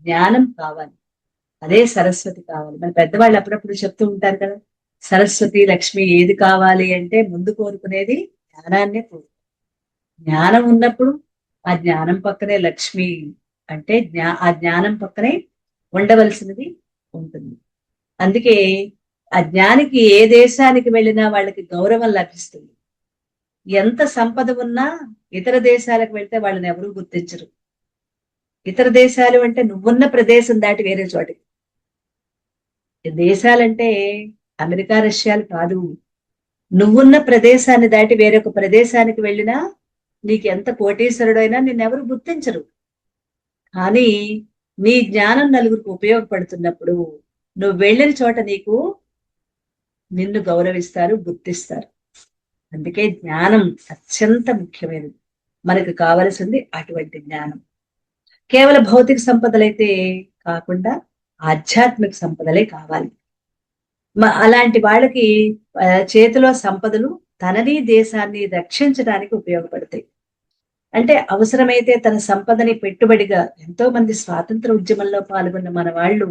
జ్ఞానం కావాలి, అదే సరస్వతి కావాలి. మన పెద్దవాళ్ళు అప్పుడప్పుడు చెప్తూ ఉంటారు కదా, సరస్వతి లక్ష్మి ఏది కావాలి అంటే ముందు కోరుకునేది జ్ఞానాన్నే కోరు. జ్ఞానం ఉన్నప్పుడు ఆ జ్ఞానం పక్కనే లక్ష్మి అంటే ఆ జ్ఞానం పక్కనే ఉండవలసినది ఉంటుంది. అందుకే ఆ జ్ఞానికి ఏ దేశానికి వెళ్ళినా వాళ్ళకి గౌరవం లభిస్తుంది. ఎంత సంపద ఉన్నా ఇతర దేశాలకు వెళ్తే వాళ్ళని ఎవరూ గుర్తించరు. ఇతర దేశాలు అంటే నువ్వున్న ప్రదేశం దాటి వేరే చోటికి. దేశాలంటే అమెరికా రష్యాలు కాదు, నువ్వున్న ప్రదేశాన్ని దాటి వేరొక ప్రదేశానికి వెళ్ళినా నీకు ఎంత కోటీశ్వరుడైనా నిన్నెవరు గుర్తించరు. కానీ నీ జ్ఞానం నలుగురికి ఉపయోగపడుతున్నప్పుడు నువ్వు వెళ్ళిన చోట నిన్ను గౌరవిస్తారు, గుర్తిస్తారు. అందుకే జ్ఞానం అత్యంత ముఖ్యమైనది. మనకు కావలసింది అటువంటి జ్ఞానం. కేవల భౌతిక సంపదలైతే కాకుండా ఆధ్యాత్మిక సంపదలే కావాలి. అలాంటి వాళ్ళకి చేతిలో సంపదలు తనని దేశాన్ని రక్షించడానికి ఉపయోగపడతాయి. అంటే అవసరమైతే తన సంపదని పెట్టుబడిగా, ఎంతో మంది స్వాతంత్ర ఉద్యమంలో పాల్గొన్న మన వాళ్ళు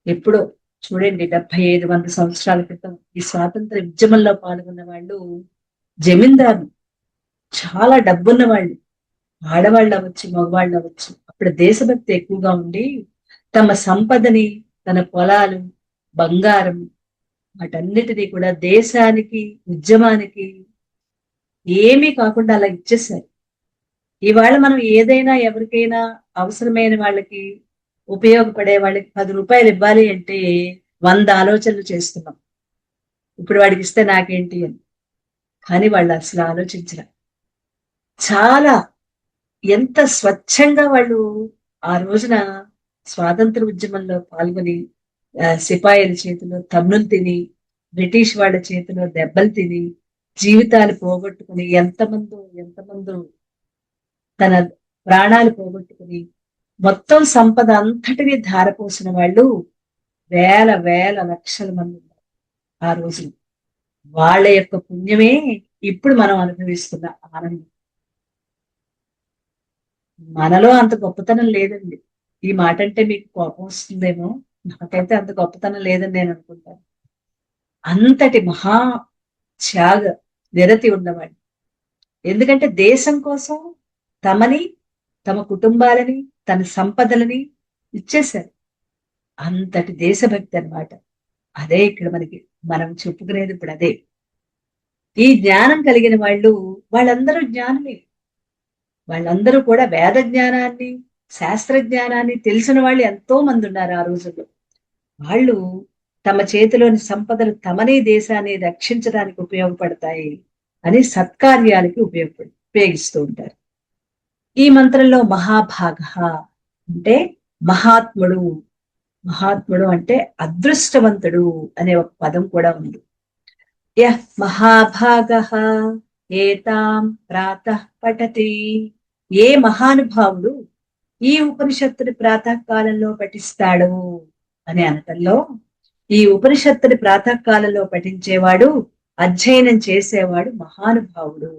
ఎప్పుడో చూడండి 75-100 సంవత్సరాల క్రితం ఈ స్వాతంత్ర ఉద్యమంలో పాల్గొన్న వాళ్ళు జమీందారు, చాలా డబ్బున్న వాళ్ళు, ఆడవాళ్ళు అవ్వచ్చు మగవాళ్ళు అవ్వచ్చు. అప్పుడు దేశభక్తి ఎక్కువగా ఉండి తమ సంపదని, తన పొలాలు, బంగారం వాటన్నిటినీ కూడా దేశానికి, ఉద్యమానికి ఏమీ కాకుండా అలా ఇచ్చేసారు. ఇవాళ మనం ఏదైనా ఎవరికైనా అవసరమైన వాళ్ళకి, ఉపయోగపడే వాళ్ళకి 10 రూపాయలు ఇవ్వాలి అంటే 100 ఆలోచనలు చేస్తున్నాం. ఇప్పుడు వాడికి ఇస్తే నాకేంటి అని. కానీ వాళ్ళు అసలు ఆలోచించరు. చాలా ఎంత స్వచ్ఛంగా వాళ్ళు ఆ రోజున స్వాతంత్ర ఉద్యమంలో పాల్గొని సిపాయిల చేతిలో తన్నులు తిని, బ్రిటిష్ వాళ్ళ చేతిలో దెబ్బలు తిని, జీవితాలు పోగొట్టుకుని ఎంతమందో తన ప్రాణాలు పోగొట్టుకుని మొత్తం సంపద అంతటినీ ధారపోసిన వాళ్ళు వేల లక్షల మంది ఉన్నారు ఆ రోజు. వాళ్ళ యొక్క పుణ్యమే ఇప్పుడు మనం అనుభవిస్తున్న ఆనందం. మనలో అంత గొప్పతనం లేదండి. ఈ మాట అంటే మీకు కోపం వస్తుందేమో, నాకైతే అంత గొప్పతనం లేదని నేను అనుకుంటాను. అంతటి మహా త్యాగ నిరతి ఉన్నవాడు. ఎందుకంటే దేశం కోసం తమని, తమ కుటుంబాలని, తన సంపదలని ఇచ్చేశారు. అంతటి దేశభక్తి అన్నమాట. అదే ఇక్కడ మనం చెప్పుకునేది ఇప్పుడు అదే. ఈ జ్ఞానం కలిగిన వాళ్ళందరూ జ్ఞానులే. వాళ్ళందరూ కూడా వేద జ్ఞానాన్ని, శాస్త్ర జ్ఞానాన్ని తెలిసిన వాళ్ళు ఎంతో మంది ఉన్నారు ఆ రోజుల్లో. వాళ్ళు తమ చేతిలోని సంపదలు తమని, దేశాన్ని రక్షించడానికి ఉపయోగపడతాయి అని సత్కార్యాలకి ఉపయోగిస్తూ ఉంటారు. ఈ మంత్రంలో మహాభాగ అంటే మహాత్ముడు, మహాత్ముడు అంటే అదృష్టవంతుడు అనే ఒక పదం కూడా ఉంది. యః మహాభాగః ఏతాం ప్రాతః పఠతి, ఏ మహానుభావుడు ఈ ఉపనిషత్తుని ప్రాతకాలంలో పఠిస్తాడు అని అనటంలో, ఈ ఉపనిషత్తుని ప్రాతకాలంలో పఠించేవాడు, అధ్యయనం చేసేవాడు మహానుభావుడు.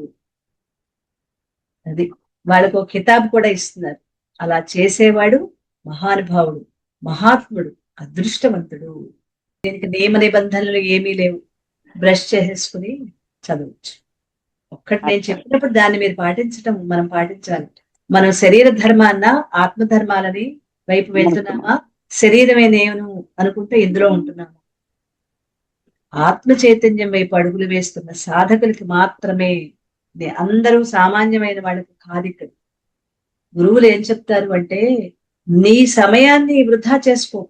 అది వాళ్ళకు ఒక కితాబు కూడా ఇస్తున్నారు. అలా చేసేవాడు మహానుభావుడు, మహాత్ముడు, అదృష్టవంతుడు. దీనికి నియమ నిబంధనలు ఏమీ లేవు. బ్రష్ చేసేసుకుని చదవచ్చు. ఒక్కటి నేను చెప్పినప్పుడు దాన్ని మీరు మనం పాటించాలి. మనం శరీర ధర్మాన్న ఆత్మధర్మాలని వైపు వెళ్తున్నామా, శరీరమే నేను అనుకుంటే ఇందులో ఉంటున్నాము. ఆత్మ చైతన్యం వైపు అడుగులు వేస్తున్న సాధకులకి మాత్రమే, అందరూ సామాన్యమైన వాళ్ళకి కాదు ఇక్కడ. గురువులు ఏం చెప్తారు అంటే, నీ సమయాన్ని వృధా చేసుకో,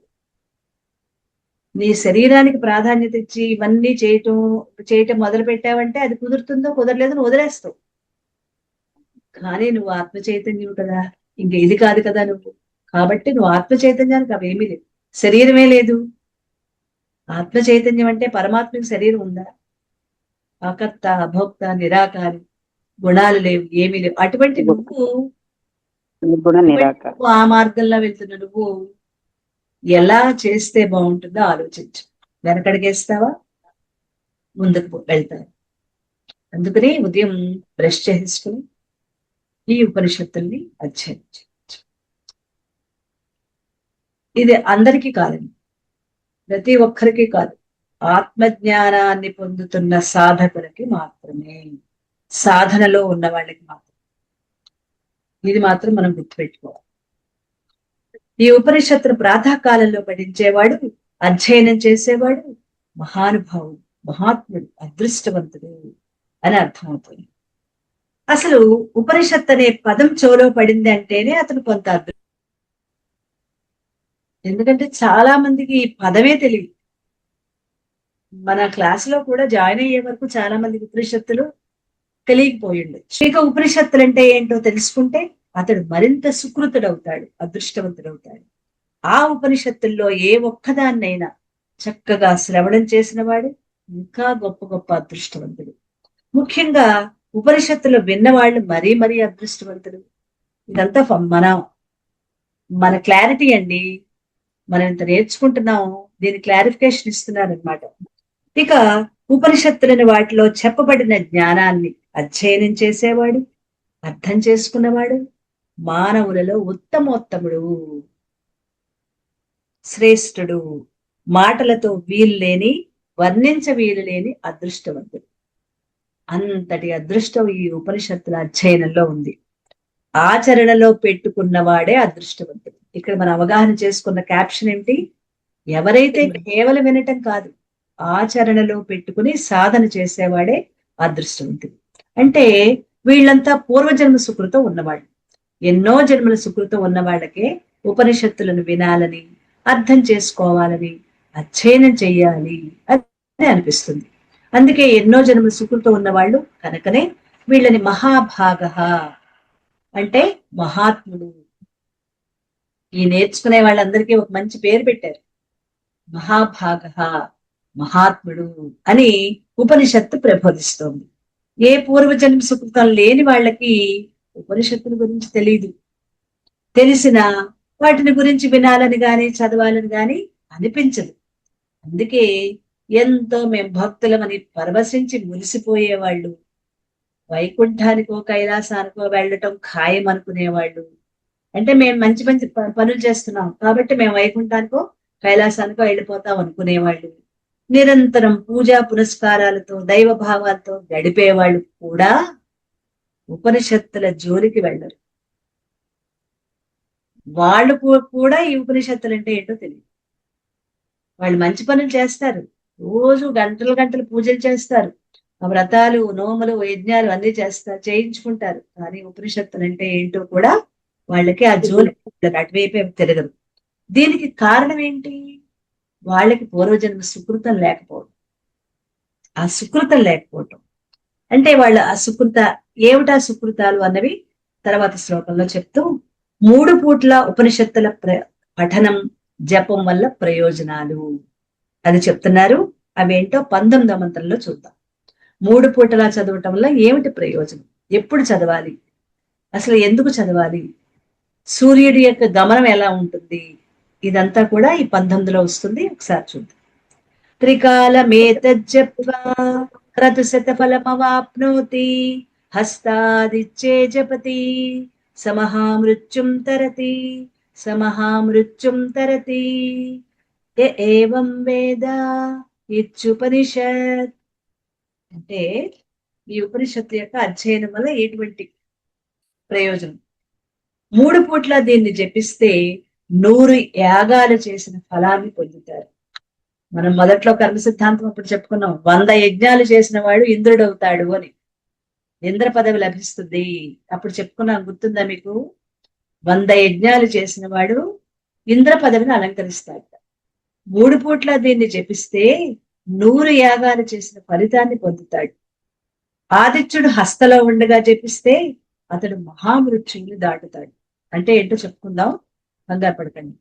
నీ శరీరానికి ప్రాధాన్యత ఇచ్చి ఇవన్నీ చేయటం మొదలు పెట్టావంటే అది కుదురుతుందో కుదరలేదో నువ్వు వదిలేస్తావు. కానీ నువ్వు ఆత్మ చైతన్యం కదా, ఇంక ఇది కాదు కదా నువ్వు. కాబట్టి నువ్వు ఆత్మ చైతన్యానికి అవేమీ లేదు, శరీరమే లేదు. ఆత్మ చైతన్యం అంటే పరమాత్మకి శరీరం ఉందా? అకర్త, అభోక్త, నిరాకారి, గుణాలు లేవు, ఏమీ లేవు. అటువంటి నువ్వు ఆ మార్గంలో వెళ్తున్న నువ్వు ఎలా చేస్తే బాగుంటుందో ఆలోచించు. వెనకడిగేస్తావా, ముందుకు వెళ్తావు. అందుకని ఉదయం బ్రష్ చేసుకుని ఈ ఉపనిషత్తుల్ని అధ్యయనం చేయొచ్చు. ఇది అందరికీ కాదండి, ప్రతి ఒక్కరికి కాదు, ఆత్మజ్ఞానాన్ని పొందుతున్న సాధకులకి మాత్రమే, సాధనలో ఉన్న వాళ్ళకి మాత్రమే. ఇది మాత్రం మనం గుర్తుపెట్టుకోవాలి. ఈ ఉపనిషత్తును ప్రాతకాలంలో పఠించేవాడు, అధ్యయనం చేసేవాడు మహానుభావుడు, మహాత్ముడు, అదృష్టవంతుడు అని అర్థమవుతుంది. అసలు ఉపనిషత్ అనే పదం చెవులో పడింది అంటేనే అతను కొంత అదృష్టం. ఎందుకంటే చాలా మందికి ఈ పదమే తెలియదు. మన క్లాసులో కూడా జాయిన్ అయ్యే వరకు చాలా మందికి ఉపనిషత్తులు తెలియకపోయిండు. ఇక ఉపనిషత్తులు అంటే ఏంటో తెలుసుకుంటే అతడు మరింత సుకృతుడవుతాడు, అదృష్టవంతుడవుతాడు. ఆ ఉపనిషత్తుల్లో ఏ ఒక్కదాన్నైనా చక్కగా శ్రవణం చేసిన వాడు ఇంకా గొప్ప గొప్ప అదృష్టవంతుడు. ముఖ్యంగా ఉపనిషత్తులు విన్నవాళ్ళు మరీ మరీ అదృష్టవంతుడు. ఇదంతా మన క్లారిటీ అండి, మనం ఇంత నేర్చుకుంటున్నాం, దీని క్లారిఫికేషన్ ఇస్తున్నారనమాట. ఇక ఉపనిషత్తులని వాటిలో చెప్పబడిన జ్ఞానాన్ని అధ్యయనం చేసేవాడు, అర్థం చేసుకున్నవాడు మానవులలో ఉత్తమోత్తముడు, శ్రేష్ఠుడు, మాటలతో వీల్లేని, వర్ణించ వీలు లేని అదృష్టవంతుడు. అంతటి అదృష్టం ఈ ఉపనిషత్తుల అధ్యయనంలో ఉంది. ఆచరణలో పెట్టుకున్నవాడే అదృష్టవంతుడు. ఇక్కడ మనం అవగాహన చేసుకున్న క్యాప్షన్ ఏంటి? ఎవరైతే కేవలం వినటం కాదు, ఆచరణలో పెట్టుకుని సాధన చేసేవాడే అదృష్టవంతుడు. అంటే వీళ్ళంతా పూర్వజన్మ సుకృతం ఉన్నవాళ్ళు. ఎన్నో జన్మల సుకృతం ఉన్న వాళ్ళకే ఉపనిషత్తులను వినాలని, అర్థం చేసుకోవాలని, అధ్యయనం చెయ్యాలి అని అనిపిస్తుంది. అందుకే ఎన్నో జన్మల సుకృతం ఉన్నవాళ్ళు కనుకనే వీళ్ళని మహాభాగ అంటే మహాత్ముడు. ఈ నేర్చుకునే వాళ్ళందరికీ ఒక మంచి పేరు పెట్టారు, మహాభాగ, మహాత్ముడు అని ఉపనిషత్తు ప్రబోధిస్తోంది. ఏ పూర్వజన్మ సుకృతం లేని వాళ్ళకి ఉపనిషత్తుల గురించి తెలియదు. తెలిసిన వాటిని గురించి వినాలని గాని చదవాలని గాని అనిపించదు. అందుకే ఎంతో మేము భక్తులమని పరవశించి మురిసిపోయేవాళ్ళు, వైకుంఠానికో కైలాసానికో వెళ్ళటం ఖాయం అనుకునేవాళ్ళు. అంటే మేము మంచి మంచి పనులు చేస్తున్నాం కాబట్టి మేము వైకుంఠానికో కైలాసానికో వెళ్ళిపోతాం అనుకునేవాళ్ళు. నిరంతరం పూజా పునస్కారాలతో దైవ భావాలతో గడిపేవాళ్ళు కూడా ఉపనిషత్తుల జోలికి వెళ్ళరు. వాళ్ళు కూడా ఈ ఉపనిషత్తులు అంటే ఏంటో తెలియదు. వాళ్ళు మంచి పనులు చేస్తారు, రోజు గంటలు గంటలు పూజలు చేస్తారు, వ్రతాలు, నోములు, యజ్ఞాలు అన్ని చేయించుకుంటారు. కానీ ఉపనిషత్తులు అంటే ఏంటో కూడా వాళ్ళకి ఆ జోలి అటువైపే తిరగదు. దీనికి కారణం ఏంటి? వాళ్ళకి పూర్వజన్మ సుకృతం లేకపోవడం. ఆ సుకృతం లేకపోవటం అంటే వాళ్ళ అసుకృత ఏమిటా సుకృతాలు అన్నవి తర్వాత శ్లోకంలో చెప్తూ 3 పూట్ల ఉపనిషత్తుల పఠనం, జపం వల్ల ప్రయోజనాలు అది చెప్తున్నారు. అవేంటో 19వ మంత్రంలో చూద్దాం. 3 పూటలా చదవటం వల్ల ఏమిటి ప్రయోజనం, ఎప్పుడు చదవాలి, అసలు ఎందుకు చదవాలి, సూర్యుడి యొక్క గమనం ఎలా ఉంటుంది, ఇదంతా కూడా ఈ 19లో వస్తుంది. ఒకసారి చూద్దాం. త్రికాలమేతజ్జప్త్వా క్రతుశత ఫలమవాప్నోతి హస్తాదిచ్చే జపతి సమహామృత్యుం తరతి సమహామృత్యుం తరతి ఏవం వేద ఇత్యుపనిషత్. అంటే ఈ ఉపనిషత్తు యొక్క అధ్యయనం వల్ల ఎటువంటి ప్రయోజనం? 3 పూట్ల దీన్ని జపిస్తే 100 యాగాలు చేసిన ఫలాన్ని పొందుతారు. మనం మొదట్లో కర్మ సిద్ధాంతం అప్పుడు చెప్పుకున్నాం, 100 యజ్ఞాలు చేసిన వాడు ఇంద్రుడు అవుతాడు అని, ఇంద్ర పదవి లభిస్తుంది. అప్పుడు చెప్పుకున్నాం, గుర్తుందా మీకు? 100 యజ్ఞాలు చేసిన వాడు ఇంద్ర పదవిని అలంకరిస్తాడు. 3 పూట్ల దీన్ని జపిస్తే 100 యాగాలు చేసిన ఫలితాన్ని పొందుతాడు. ఆదిత్యుడు హస్తలో ఉండగా జపిస్తే అతడు మహామృత్యువుని దాటుతాడు. అంటే ఏంటో చెప్పుకుందాం, కంగారు పడకండి.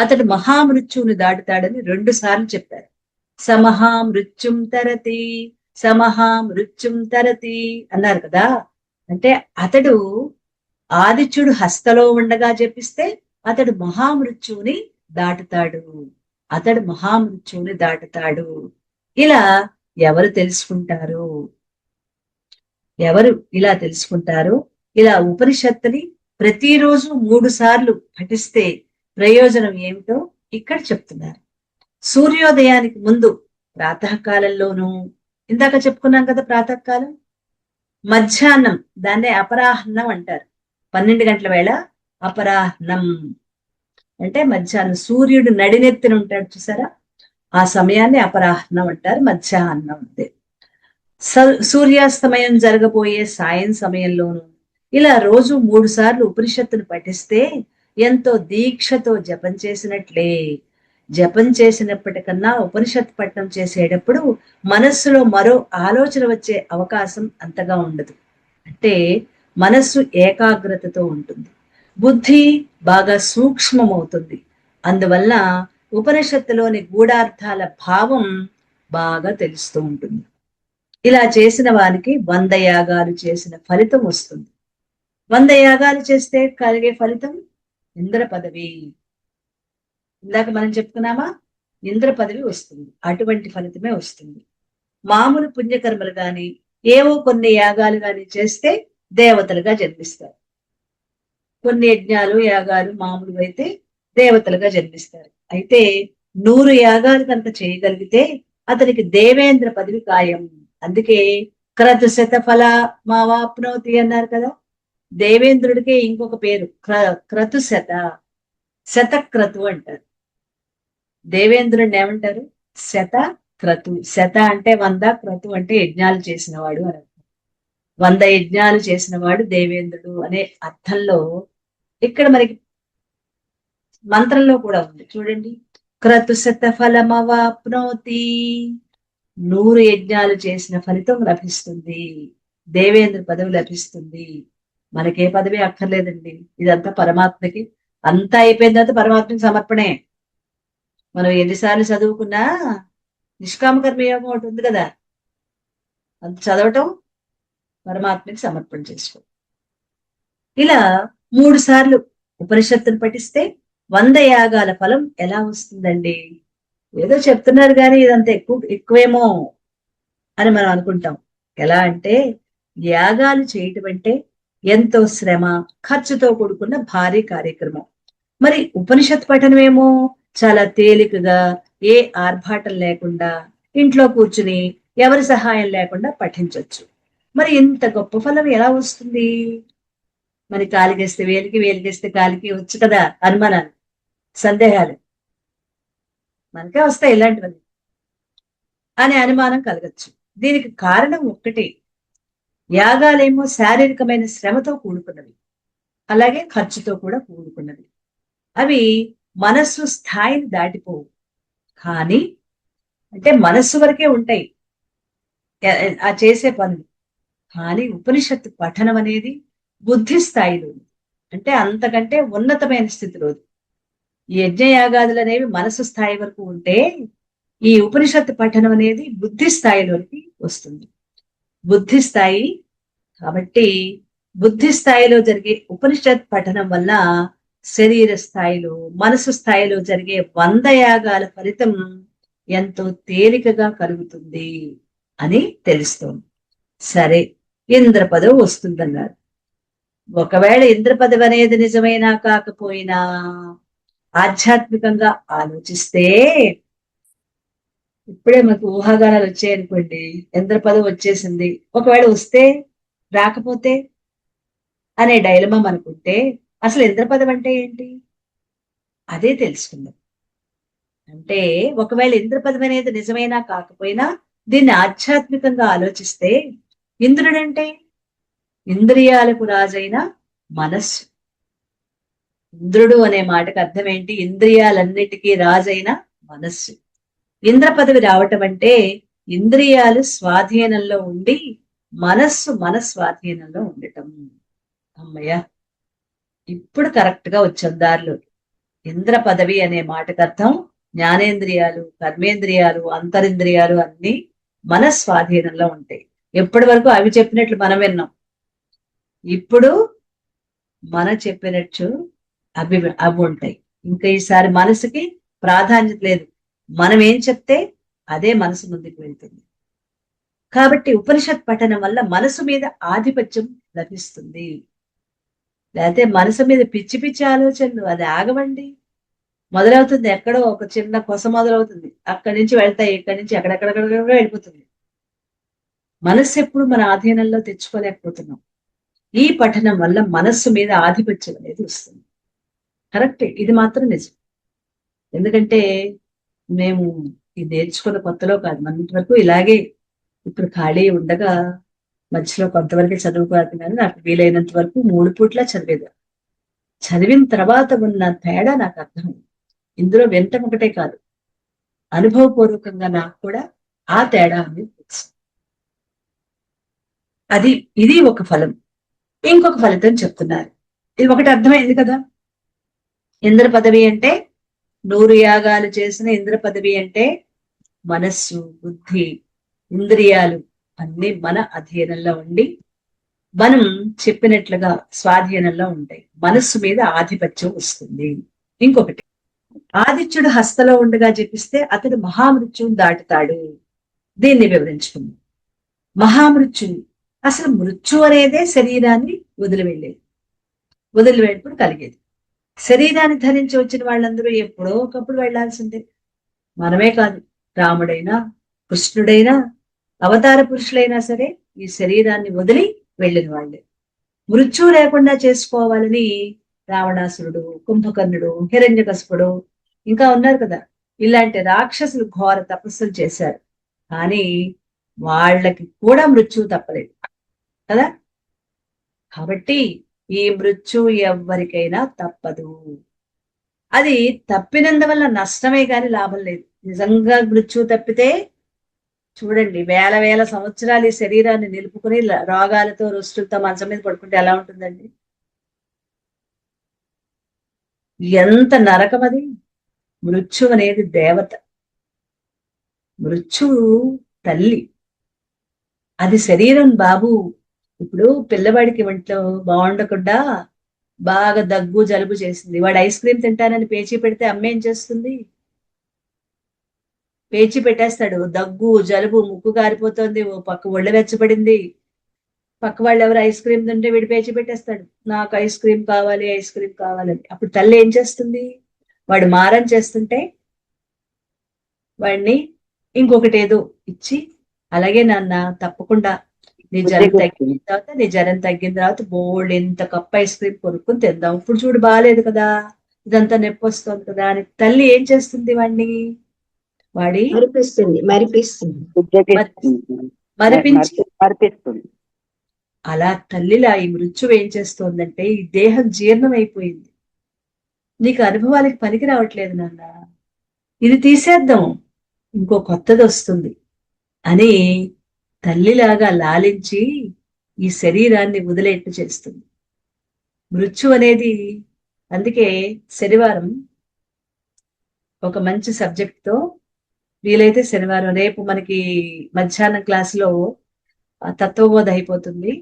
అతడు మహామృత్యువుని దాటుతాడని 2 సార్లు చెప్పారు. సమహామృత్యుం తరతి, సమహామృత్యుం తరతి అన్నారు కదా. అంటే అతడు ఆదిత్యుడు హస్తలో ఉండగా జపిస్తే అతడు మహామృత్యువుని దాటుతాడు, అతడు మహామృత్యువుని దాటుతాడు. ఇలా ఎవరు తెలుసుకుంటారు? ఎవరు ఇలా తెలుసుకుంటారు? ఇలా ఉపనిషత్తుని ప్రతిరోజు 3 సార్లు పఠిస్తే ప్రయోజనం ఏమిటో ఇక్కడ చెప్తున్నారు. సూర్యోదయానికి ముందు ప్రాతకాలంలోనూ, ఇందాక చెప్పుకున్నాం కదా ప్రాతకాలం, మధ్యాహ్నం దాన్నే అపరాహ్నం అంటారు. 12 గంటల వేళ అపరాహ్నం అంటే మధ్యాహ్నం, సూర్యుడు నడినెత్తిన ఉంటాడు చూసారా, ఆ సమయాన్ని అపరాహ్నం అంటారు. మధ్యాహ్నం అంతే. సూర్యాస్తమయం జరగబోయే సాయం సమయంలోనూ ఇలా రోజు 3 సార్లు ఉపనిషత్తును పఠిస్తే ఎంతో దీక్షతో జపం చేసినట్లే. జపం చేసినప్పటికన్నా ఉపనిషత్ పఠనం చేసేటప్పుడు మనస్సులో మరో ఆలోచన వచ్చే అవకాశం అంతగా ఉండదు. అంటే మనస్సు ఏకాగ్రతతో ఉంటుంది, బుద్ధి బాగా సూక్ష్మమవుతుంది. అందువల్ల ఉపనిషత్తులోని గూఢార్థాల భావం బాగా తెలుస్తూ ఉంటుంది. ఇలా చేసిన వారికి 100 యాగాలు చేసిన ఫలితం వస్తుంది. 100 యాగాలు చేస్తే కలిగే ఫలితం ఇంద్ర పదవి. ఇందాక మనం చెప్పుకున్నామా, ఇంద్ర పదవి వస్తుంది. అటువంటి ఫలితమే వస్తుంది. మామూలు పుణ్యకర్మలు గాని ఏవో కొన్ని యాగాలు గాని చేస్తే దేవతలుగా జన్మిస్తారు. కొన్ని యజ్ఞాలు యాగాలు మామూలు అయితే దేవతలుగా జన్మిస్తారు. అయితే 100 యాగాలు కనుక చేయగలిగితే అతనికి దేవేంద్ర పదవి ఖాయం. అందుకే క్రతు శత ఫల మావాప్నోతి అన్నారు కదా. దేవేంద్రుడికే ఇంకొక పేరు క్రతు శత, శతక్రతు అంటారు. దేవేంద్రుడిని ఏమంటారు? శత క్రతు. శత అంటే 100, క్రతు అంటే యజ్ఞాలు చేసిన వాడు అని. 100 యజ్ఞాలు చేసిన వాడు దేవేంద్రుడు అనే అర్థంలో ఇక్కడ మనకి మంత్రంలో కూడా ఉంది చూడండి. క్రతు శత ఫలమవాప్నోతి, 100 యజ్ఞాలు చేసిన ఫలితం లభిస్తుంది, దేవేంద్ర పదవి లభిస్తుంది. మనకే పదవి అక్కర్లేదండి, ఇదంతా పరమాత్మకి. అంతా అయిపోయిన తర్వాత పరమాత్మకి సమర్పణే. మనం ఎన్నిసార్లు చదువుకున్నా నిష్కామ కర్మయోగం ఒకటి ఉంది కదా, అంత చదవటం పరమాత్మకి సమర్పణ చేసుకో. ఇలా 3 సార్లు ఉపనిషత్తును పఠిస్తే 100 యాగాల ఫలం ఎలా వస్తుందండి? ఏదో చెప్తున్నారు కానీ ఇదంతా ఎక్కువేమో అని మనం అనుకుంటాం. ఎలా అంటే, యాగాలు చేయటం అంటే ఎంతో శ్రమ, ఖర్చుతో కూడుకున్న భారీ కార్యక్రమం. మరి ఉపనిషత్ పఠనమేమో చాలా తేలికగా, ఏ ఆర్భాటం లేకుండా ఇంట్లో కూర్చుని ఎవరి సహాయం లేకుండా పఠించవచ్చు. మరి ఇంత గొప్ప ఫలం ఎలా వస్తుంది? మరి కాలికేస్తే వేలికి, వేలికేస్తే కాలికి వచ్చు కదా అనుమానాలు, సందేహాలు మనకే వస్తాయి ఇలాంటివన్నీ అనే అనుమానం కలగచ్చు. దీనికి కారణం ఒక్కటే, యాగాలేమో శారీరకమైన శ్రమతో కూడుకున్నవి, అలాగే ఖర్చుతో కూడా కూడుకున్నవి. అవి మనస్సు స్థాయిని దాటిపోవు. కానీ అంటే మనస్సు వరకే ఉంటాయి ఆ చేసే పనులు. కానీ ఉపనిషత్తు పఠనం అనేది బుద్ధి స్థాయిలో, అంటే అంతకంటే ఉన్నతమైన స్థితిలో. ఈ యజ్ఞయాగాదులు అనేవి మనసు స్థాయి వరకు ఉంటే, ఈ ఉపనిషత్తు పఠనం అనేది బుద్ధి స్థాయిలోకి వస్తుంది. బుద్ధి స్థాయి కాబట్టి బుద్ధి స్థాయిలో జరిగే ఉపనిషత్ పఠనం వల్ల శరీర స్థాయిలో, మనసు స్థాయిలో జరిగే 100 యాగాల ఫలితం ఎంతో తేలికగా కలుగుతుంది అని తెలుస్తోంది. సరే, ఇంద్ర పదవి వస్తుందన్నారు. ఒకవేళ ఇంద్ర పదవి అనేది నిజమైనా కాకపోయినా ఆధ్యాత్మికంగా ఆలోచిస్తే, ఇప్పుడే మనకు ఊహాగానాలు వచ్చాయనుకోండి, ఇంద్ర పదవి వచ్చేసింది, ఒకవేళ వస్తే రాకపోతే అనే డైలమా అనుకుంటే, అసలు ఇంద్ర పదవి అంటే ఏంటి అదే తెలుసుకుందాం. అంటే ఒకవేళ ఇంద్ర పదవి అనేది నిజమైనా కాకపోయినా దీన్ని ఆధ్యాత్మికంగా ఆలోచిస్తే, ఇంద్రుడంటే ఇంద్రియాలకు రాజైన మనస్సు. ఇంద్రుడు అనే మాటకు అర్థం ఏంటి? ఇంద్రియాలన్నిటికీ రాజైన మనస్సు. ఇంద్ర పదవి రావటం అంటే ఇంద్రియాలు స్వాధీనంలో ఉండి మనస్సు మన స్వాధీనంలో ఉండటం. అమ్మయ్య, ఇప్పుడు కరెక్ట్ గా వచ్చాం దారిలో. ఇంద్ర పదవి అనే మాటకు అర్థం జ్ఞానేంద్రియాలు, కర్మేంద్రియాలు, అంతరింద్రియాలు అన్ని మన స్వాధీనంలో ఉంటాయి. ఎప్పటి వరకు అవి చెప్పినట్లు మనం విన్నాం. ఇప్పుడు మన చెప్పినట్టు అవి ఉంటాయి. ఇంకా ఈసారి మనసుకి ప్రాధాన్యత లేదు. మనం ఏం చెప్తే అదే మనసు ముందుకు వెళ్తుంది. కాబట్టి ఉపనిషత్ పఠనం వల్ల మనసు మీద ఆధిపత్యం లభిస్తుంది. లేకపోతే మనసు మీద పిచ్చి పిచ్చి ఆలోచనలు అది ఆగవండి. మొదలవుతుంది ఎక్కడో ఒక చిన్న కొస మొదలవుతుంది, అక్కడి నుంచి వెళ్తాయి, ఇక్కడి నుంచి ఎక్కడెక్కడెక్కడ వెళ్ళిపోతుంది. మనస్సు ఎప్పుడు మన ఆధీనంలో తెచ్చుకోలేకపోతున్నాం. ఈ పఠనం వల్ల మనస్సు మీద ఆధిపత్యం అనేది వస్తుంది. కరెక్టే, ఇది మాత్రం నిజం. ఎందుకంటే మేము ఇది నేర్చుకున్న కొత్తలో కాదు, మన వరకు ఇలాగే. ఇప్పుడు ఖాళీ ఉండగా మధ్యలో కొంతవరకే చదువుకోతున్నాను. నాకు వీలైనంత వరకు 3 పూట్ల చదివేది. చదివిన తర్వాత ఉన్న తేడా నాకు అర్థం. ఇందులో వినటం ఒకటే కాదు, అనుభవపూర్వకంగా నాకు కూడా ఆ తేడా అనేది తెలుసు. ఇది ఒక ఫలం. ఇంకొక ఫలితం చెప్తున్నారు. ఇది ఒకటి అర్థమైంది కదా. ఇంద్ర పదవి అంటే 100 యాగాలు చేసిన ఇంద్ర పదవి అంటే మనస్సు, బుద్ధి, ఇంద్రియాలు అన్ని మన అధీనంలో ఉండి మనం చెప్పినట్లుగా స్వాధీనంలో ఉంటాయి. మనస్సు మీద ఆధిపత్యం వస్తుంది. ఇంకొకటి, ఆదిత్యుడు హస్తలో ఉండగా జపిస్తే అతడు మహామృత్యువుని దాటుతాడు. దీన్ని వివరించుకుందాం. మహామృత్యువు, అసలు మృత్యు అనేదే శరీరాన్ని వదిలివేటప్పుడు కలిగేది. శరీరాన్ని ధరించి వచ్చిన వాళ్ళందరూ ఎప్పుడో ఒకప్పుడు వెళ్లాల్సిందే. మనమే కాదు, రాముడైనా కృష్ణుడైనా అవతార పురుషులైనా సరే ఈ శరీరాన్ని వదిలి వెళ్ళిన వాళ్ళే. మృత్యువు లేకుండా చేసుకోవాలని రావణాసురుడు, కుంభకర్ణుడు, హిరణ్యకశిపుడు ఇంకా ఉన్నారు కదా, ఇలాంటి రాక్షసులు ఘోర తపస్సులు చేశారు. కానీ వాళ్ళకి కూడా మృత్యువు తప్పలేదు కదా. కాబట్టి ఈ మృత్యువు ఎవరికైనా తప్పదు. అది తప్పినందువల్ల నష్టమే గాని లాభం లేదు. నిజంగా మృత్యువు తప్పితే చూడండి, వేల వేల సంవత్సరాలు ఈ శరీరాన్ని నిలుపుకుని రోగాలతో రుష్టులతో మంచం మీద పడుకుంటే ఎలా ఉంటుందండి? ఎంత నరకం అది. మృత్యువు అనేది దేవత, మృత్యువు తల్లి, అది శరీరం బాబు. ఇప్పుడు పిల్లవాడికి ఒంట్లో బాగుండకుండా బాగా దగ్గు జలుబు చేసింది, వాడు ఐస్ క్రీమ్ తింటానని పేచీ పెడితే అమ్మ ఏం చేస్తుంది? పేచి పెట్టేస్తాడు. దగ్గు జలుబు, ముక్కు కారిపోతుంది, ఓ పక్క ఒళ్ళు వెచ్చబడింది, పక్క వాళ్ళు ఎవరు ఐస్ క్రీమ్ తింటే వీడు పేచి పెట్టేస్తాడు, నాకు ఐస్ క్రీమ్ కావాలి, ఐస్ క్రీమ్ కావాలని. అప్పుడు తల్లి ఏం చేస్తుంది? వాడు మారం చేస్తుంటే వాడిని ఇంకొకటి ఏదో ఇచ్చి, అలాగే నాన్న తప్పకుండా నీ జ్వరం తగ్గిన తర్వాత బోల్డ్ ఎంత కప్ ఐస్ క్రీమ్ కొనుక్కుని తిందాం, ఇప్పుడు చూడు బాగాలేదు కదా, ఇదంతా నొప్పి వస్తుంది కదా అని తల్లి ఏం చేస్తుంది? వాడిని మరిపించి అలా తల్లిలా ఈ మృత్యువు ఏం చేస్తోందంటే, ఈ దేహం జీర్ణం అయిపోయింది, నీకు అనుభవాలకి పనికి రావట్లేదు నాన్న, ఇది తీసేద్దాం, ఇంకో కొత్తది వస్తుంది అని తల్లిలాగా లాలించి ఈ శరీరాన్ని వదిలేట్టు చేస్తుంది. మృత్యు అనేది అందుకే శనివారం ఒక మంచి సబ్జెక్ట్ తో, వీలైతే శనివారం, రేపు మనకి మధ్యాహ్నం క్లాసులో తత్వబోధ అయిపోతుంది.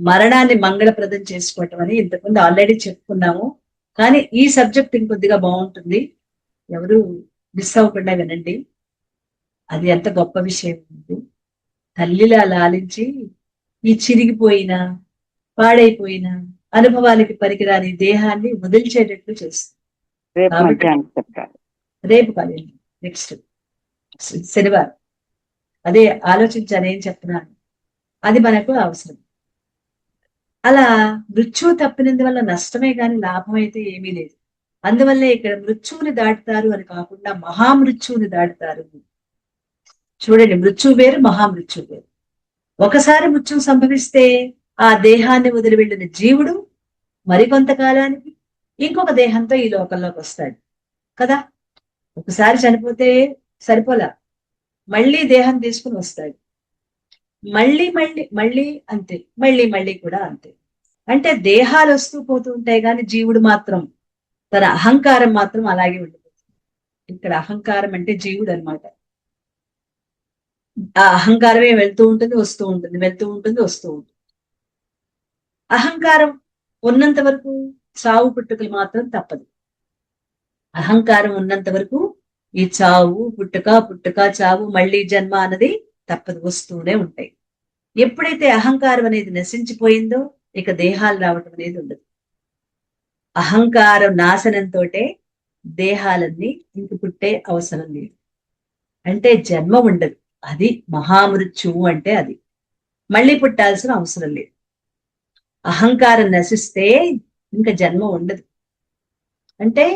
మరణాన్ని మంగళప్రదం చేసుకోవటం అని ఇంతకుముందు ఆల్రెడీ చెప్పుకున్నాము, కానీ ఈ సబ్జెక్ట్ ఇంకొద్దిగా బాగుంటుంది, ఎవరు మిస్ అవ్వకుండా వినండి. అది ఎంత గొప్ప విషయం ఉంది. తల్లిలా లాలించి ఈ చిరిగిపోయిన పాడైపోయిన అనుభవాలకి పనికిరాని దేహాన్ని వదిలిచేటట్లు చేస్తుంది. రేపు కాదు, నెక్స్ట్ శనివారం. అదే ఆలోచించాను ఏం చెప్తున్నాను, అది మనకు అవసరం. అలా మృత్యువు తప్పినందువల్ల నష్టమే గాని లాభం అయితే ఏమీ లేదు. అందువల్లే ఇక్కడ మృత్యువుని దాటుతారు అని కాకుండా మహామృత్యువుని దాటుతారు. చూడండి, మృత్యువు వేరు, మహామృత్యువు వేరు. ఒకసారి మృత్యువు సంభవిస్తే ఆ దేహాన్ని వదిలి వెళ్ళిన జీవుడు మరికొంతకాలానికి ఇంకొక దేహంతో ఈ లోకంలోకి వస్తాడు కదా. ఒకసారి చనిపోతే సరిపోలా, మళ్ళీ దేహం తీసుకుని వస్తాడు. మళ్ళీ మళ్ళీ మళ్ళీ అంతే, మళ్ళీ మళ్ళీ కూడా అంతే. అంటే దేహాలు వస్తూ పోతూ ఉంటాయి కానీ జీవుడు మాత్రం, తన అహంకారం మాత్రం అలాగే ఉండిపోతుంది. ఇక్కడ అహంకారం అంటే జీవుడు అనమాట. ఆ అహంకారమే వెళ్తూ ఉంటుంది, వస్తూ ఉంటుంది, వెళ్తూ ఉంటుంది, వస్తూ ఉంటుంది. అహంకారం ఉన్నంత వరకు చావు పుట్టుకలు మాత్రం తప్పదు. అహంకారం ఉన్నంత వరకు ఈ చావు పుట్టుక, పుట్టుక చావు, మళ్ళీ జన్మ అన్నది తప్పదు, వస్తూనే ఉంటాయి. ఎప్పుడైతే అహంకారం అనేది నశించిపోయిందో ఇక దేహాలు రావటం అనేది ఉండదు. అహంకారం నాశనంతో దేహాలన్నీ ఇంక పుట్టే అవసరం లేదు. అంటే జన్మ ఉండదు. అది మహామృత్యువు అంటే అది. మళ్ళీ పుట్టాల్సిన అవసరం లేదు. అహంకారం నశిస్తే ఇంకా జన్మ ఉండదు. అంటే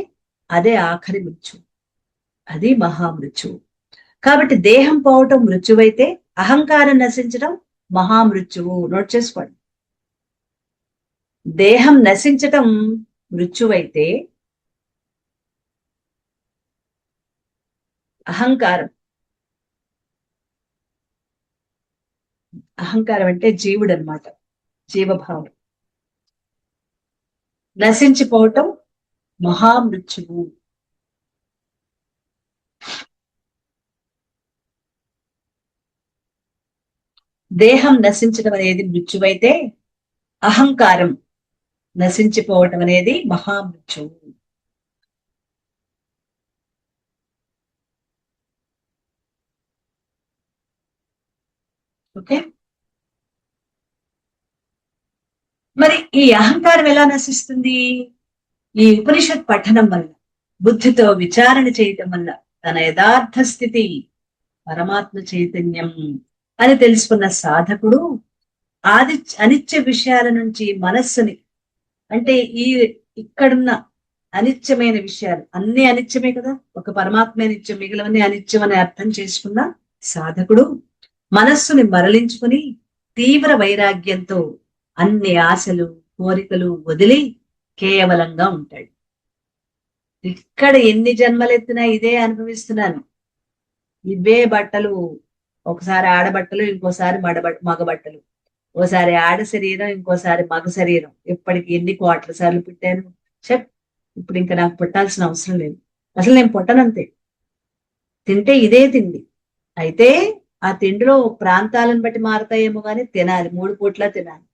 అదే ఆఖరి మృత్యు, అది మహామృత్యువు. కాబట్టి దేహం పోవటం మృత్యువైతే అహంకారం నశించడం మహామృత్యువు. నోట్ చేసుకోండి. దేహం నశించటం మృత్యువైతే అహంకారం, అహంకారం అంటే జీవుడు అనమాట, జీవభావం, నశించిపోవటం మహామృత్యువు. దేహం నశించడం అనేది మృత్యువైతే అహంకారం నశించిపోవటం అనేది మహామృత్యువు. ఓకే. మరి ఈ అహంకారం ఎలా నశిస్తుంది? ఈ ఉపనిషత్ పఠనం వల్ల, బుద్ధితో విచారణ చేయటం వల్ల తన యథార్థ స్థితి పరమాత్మ చైతన్యం అని తెలుసుకున్న సాధకుడు అనిత్య విషయాల నుంచి మనస్సుని, అంటే ఈ ఇక్కడున్న అనిత్యమైన విషయాలు అన్ని అనిత్యమే కదా, ఒక పరమాత్మ నిత్యం, మిగిలినవన్నీ అనిత్యం అని అర్థం చేసుకున్న సాధకుడు మనస్సుని మరలించుకుని తీవ్ర వైరాగ్యంతో అన్ని ఆశలు కోరికలు వదిలి కేవలంగా ఉంటాడు. ఇక్కడ ఎన్ని జన్మలెత్తినా ఇదే అనుభవిస్తున్నాను. ఇవే బట్టలు, ఒకసారి ఆడబట్టలు, ఇంకోసారి మగబట్టలు, ఓసారి ఆడ శరీరం, ఇంకోసారి మగ శరీరం. ఇప్పటికి ఎన్ని కోట్ల సార్లు పుట్టాను. చెప్, ఇప్పుడు ఇంకా నాకు పుట్టాల్సిన అవసరం లేదు. అసలు నేను పుట్టనంతే. తింటే ఇదే తిండి. అయితే ఆ తిండిలో ప్రాంతాలను బట్టి మారుతాయేమో కానీ తినాలి, 3 పూట్ల తినాలి.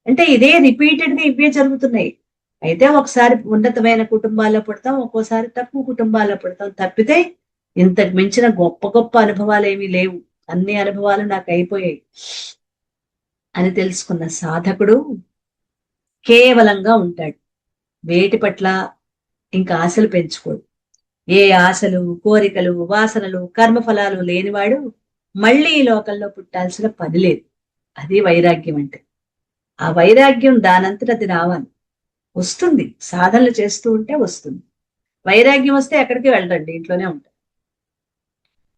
అంటే ఇదే రిపీటెడ్ గా ఇవే జరుగుతున్నాయి. అయితే ఒకసారి ఉన్నతమైన కుటుంబాల్లో పుడతాం, ఒక్కోసారి తక్కువ కుటుంబాల్లో పుడతాం. తప్పితే ఇంతకు మించిన గొప్ప గొప్ప అనుభవాలు ఏమీ లేవు. అన్ని అనుభవాలు నాకు అయిపోయాయి అని తెలుసుకున్న సాధకుడు కేవలంగా ఉంటాడు. వేటి పట్ల ఇంకా ఆశలు పెంచుకోడు. ఏ ఆశలు కోరికలు వాసనలు కర్మఫలాలు లేనివాడు మళ్ళీ ఈ లోకంలో పుట్టాల్సిన పని లేదు. అది వైరాగ్యం అంటే. ఆ వైరాగ్యం దానంతట అది రావాలి, వస్తుంది. సాధనలు చేస్తూ ఉంటే వస్తుంది. వైరాగ్యం వస్తే ఎక్కడికి వెళ్ళండి, ఇంట్లోనే ఉంటారు.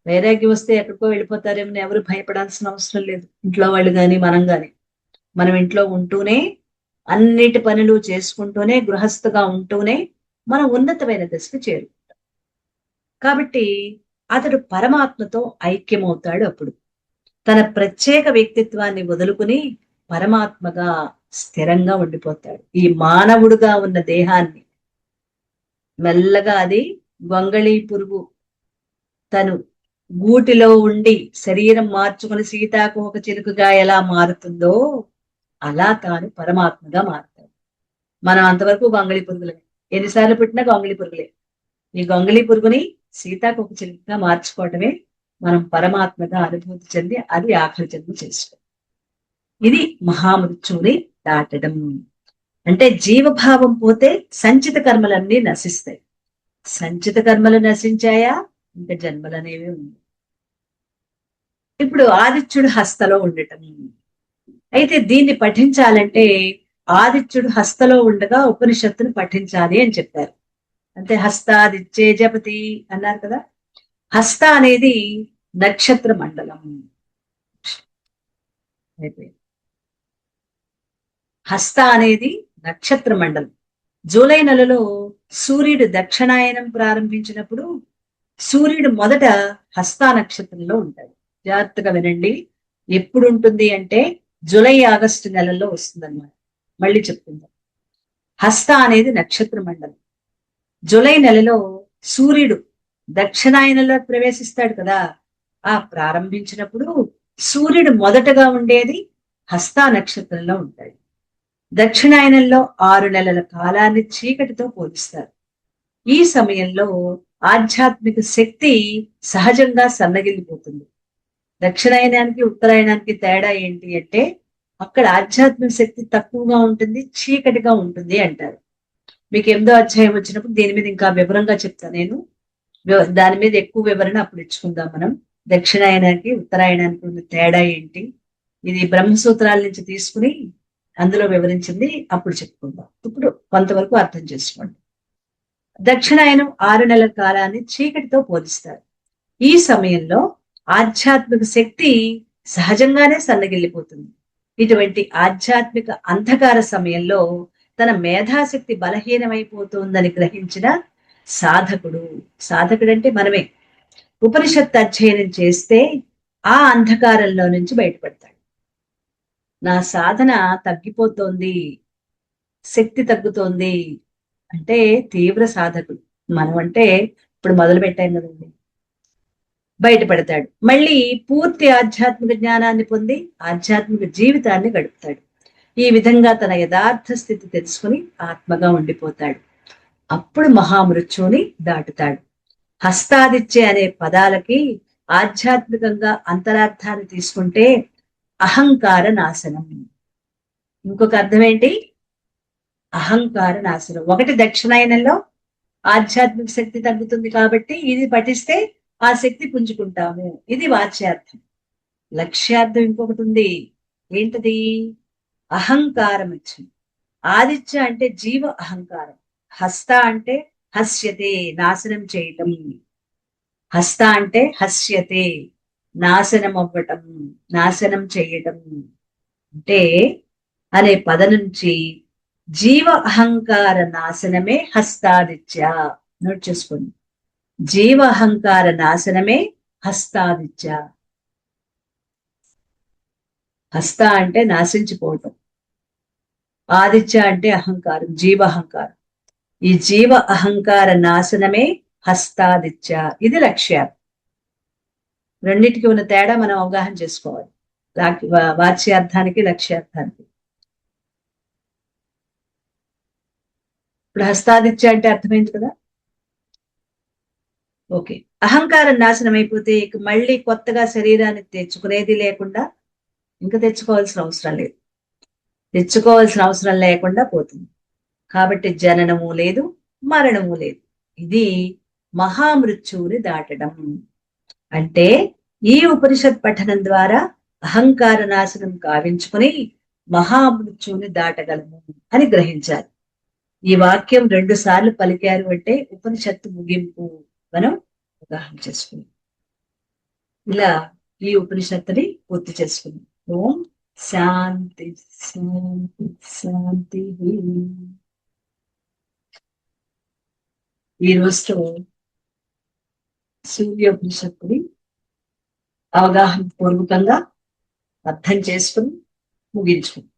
వైరాగ్యం వస్తే ఎక్కడికో వెళ్ళిపోతారేమో ఎవరు భయపడాల్సిన అవసరం లేదు. ఇంట్లో వాళ్ళు కానీ మనం కానీ, మనం ఇంట్లో ఉంటూనే అన్నిటి పనులు చేసుకుంటూనే గృహస్థగా ఉంటూనే మనం ఉన్నతమైన దశకు చేరుకుంటాం. కాబట్టి అతడు పరమాత్మతో ఐక్యమవుతాడు. అప్పుడు తన ప్రత్యేక వ్యక్తిత్వాన్ని వదులుకుని పరమాత్మగా స్థిరంగా ఉండిపోతాడు. ఈ మానవుడుగా ఉన్న దేహాన్ని మెల్లగా, అది గొంగళి పురుగు తను గూటిలో ఉండి శరీరం మార్చుకుని సీతాకోక చిలుకగా ఎలా మారుతుందో అలా తాను పరమాత్మగా మారుతాడు. మనం అంతవరకు గొంగళి పురుగులే, ఎన్నిసార్లు పుట్టినా గొంగళి పురుగులే. ఈ గొంగళి పురుగుని సీతాకోక చిలుకగా మార్చుకోవటమే మనం పరమాత్మగా అనుభూతి చెంది అది ఆఖరి జన్మ చేసుకో. ఇది మహామృత్యువుని దాటడం. అంటే జీవభావం పోతే సంచిత కర్మలన్నీ నశిస్తాయి. సంచిత కర్మలు నశించాయా ఇంకా జన్మలు అనేవి ఉంది. ఇప్పుడు ఆదిత్యుడు హస్తలో ఉండటం. అయితే దీన్ని పఠించాలంటే ఆదిత్యుడు హస్తలో ఉండగా ఉపనిషత్తును పఠించాలి అని చెప్పారు. అంటే హస్తాదిత్యే జపతి అన్నారు కదా. హస్త అనేది నక్షత్ర మండలం. అయితే హస్త అనేది నక్షత్ర మండలం. జూలై నెలలో సూర్యుడు దక్షిణాయనం ప్రారంభించినప్పుడు సూర్యుడు మొదట హస్త నక్షత్రంలో ఉంటాడు. జాగ్రత్తగా వినండి. ఎప్పుడు ఉంటుంది అంటే జూలై ఆగస్టు నెలల్లో వస్తుందన్నమాట. మళ్ళీ చెప్తుందాం. హస్త అనేది నక్షత్ర మండలం. జూలై నెలలో సూర్యుడు దక్షిణాయనంలో ప్రవేశిస్తాడు కదా, ఆ ప్రారంభించినప్పుడు సూర్యుడు మొదటగా ఉండేది హస్త నక్షత్రంలో ఉంటాడు. దక్షిణాయనంలో 6 నెలల కాలాన్ని చీకటితో పోలిస్తారు. ఈ సమయంలో ఆధ్యాత్మిక శక్తి సహజంగా సన్నగిల్లిపోతుంది. దక్షిణాయనానికి ఉత్తరాయణానికి తేడా ఏంటి అంటే అక్కడ ఆధ్యాత్మిక శక్తి తక్కువగా ఉంటుంది, చీకటిగా ఉంటుంది అంటారు. మీకు 8వ అధ్యాయం వచ్చినప్పుడు దీని మీద ఇంకా వివరంగా చెప్తాను నేను. దాని మీద ఎక్కువ వివరణ అప్పుడు ఇచ్చుకుందాం మనం. దక్షిణాయనానికి ఉత్తరాయణానికి ఉన్న తేడా ఏంటి, ఇది బ్రహ్మసూత్రాల నుంచి తీసుకుని అందులో వివరించింది అప్పుడు చెప్పుకుందాం. ఇప్పుడు కొంతవరకు అర్థం చేసుకోండి. దక్షిణాయనం 6 నెలల కాలాన్ని చీకటితో పోలిస్తారు. ఈ సమయంలో ఆధ్యాత్మిక శక్తి సహజంగానే సన్నగిల్లిపోతుంది. ఇటువంటి ఆధ్యాత్మిక అంధకార సమయంలో తన మేధాశక్తి బలహీనమైపోతుందని గ్రహించిన సాధకుడు అంటే మనమే, ఉపనిషత్తు అధ్యయనం చేస్తే ఆ అంధకారంలో నుంచి బయటపడతాడు. నా సాధన తగ్గిపోతోంది, శక్తి తగ్గుతోంది అంటే తీవ్ర సాధకుడు. మనం అంటే ఇప్పుడు మొదలు పెట్టాం కదండి, బయటపడతాడు. మళ్ళీ పూర్తి ఆధ్యాత్మిక జ్ఞానాన్ని పొంది ఆధ్యాత్మిక జీవితాన్ని గడుపుతాడు. ఈ విధంగా తన యథార్థ స్థితి తెలుసుకుని ఆత్మగా ఉండిపోతాడు. అప్పుడు మహామృత్యువుని దాటుతాడు. హస్తాదిత్య అనే పదాలకి ఆధ్యాత్మికంగా అంతరార్థాన్ని తీసుకుంటే అహంకార నాశనం. ఇంకొక అర్థం ఏంటి? అహంకార నాశనం. ఒకటి దక్షిణాయనంలో ఆధ్యాత్మిక శక్తి తగ్గుతుంది కాబట్టి ఇది పఠిస్తే ఆ శక్తి పుంజుకుంటాము, ఇది వాచ్యార్థం. లక్ష్యార్థం ఇంకొకటి ఉంది. ఏంటది? అహంకారం వచ్చింది. ఆదిత్య అంటే జీవ అహంకారం, హస్త అంటే హస్యతే నాశనం చేయటం, హస్త అంటే హస్యతే నాశనం అవ్వటం, నాశనం చేయటం. అంటే అనే పద నుంచి జీవ అహంకార నాశనమే హస్తాదిత్య. నోట్ చేసుకోండి. జీవ అహంకార నాశనమే హస్తాదిత్య. హస్త అంటే నాశించిపోవటం, ఆదిత్య అంటే అహంకారం, జీవ అహంకారం. ఈ జీవ అహంకార నాశనమే హస్తాదిత్య. ఇది లక్ష్యార్థం. రెండింటికి ఉన్న తేడా మనం అవగాహన చేసుకోవాలి, వాచ్యార్థానికి లక్ష్యార్థానికి. ఇప్పుడు హస్తాదిత్య అంటే అర్థమైంది కదా. ఓకే. అహంకారం నాశనం అయిపోతే ఇక మళ్ళీ కొత్తగా శరీరాన్ని తెచ్చుకునేది లేకుండా, ఇంకా తెచ్చుకోవాల్సిన అవసరం లేదు, తెచ్చుకోవాల్సిన అవసరం లేకుండా పోతుంది. కాబట్టి జననము లేదు, మరణము లేదు. ఇది మహామృత్యువుని దాటడం. అంటే ఈ ఉపనిషత్ పఠనం ద్వారా అహంకార నాశనం కావించుకుని మహామృత్యువుని దాటగలము అని గ్రహించాలి. ఈ వాక్యం 2 సార్లు పలికారు అంటే ఉపనిషత్తు ముగింపు మనం అవగాహన చేసుకున్నాం. ఇలా ఈ ఉపనిషత్తుని పూర్తి చేసుకున్నాం. ఓం శాంతి శాంతి శాంతి. ఈ రోజుతో సూర్యోపనిషత్తుని అవగాహన పూర్వకంగా అర్థం చేసుకుని ముగించుకుంటాం.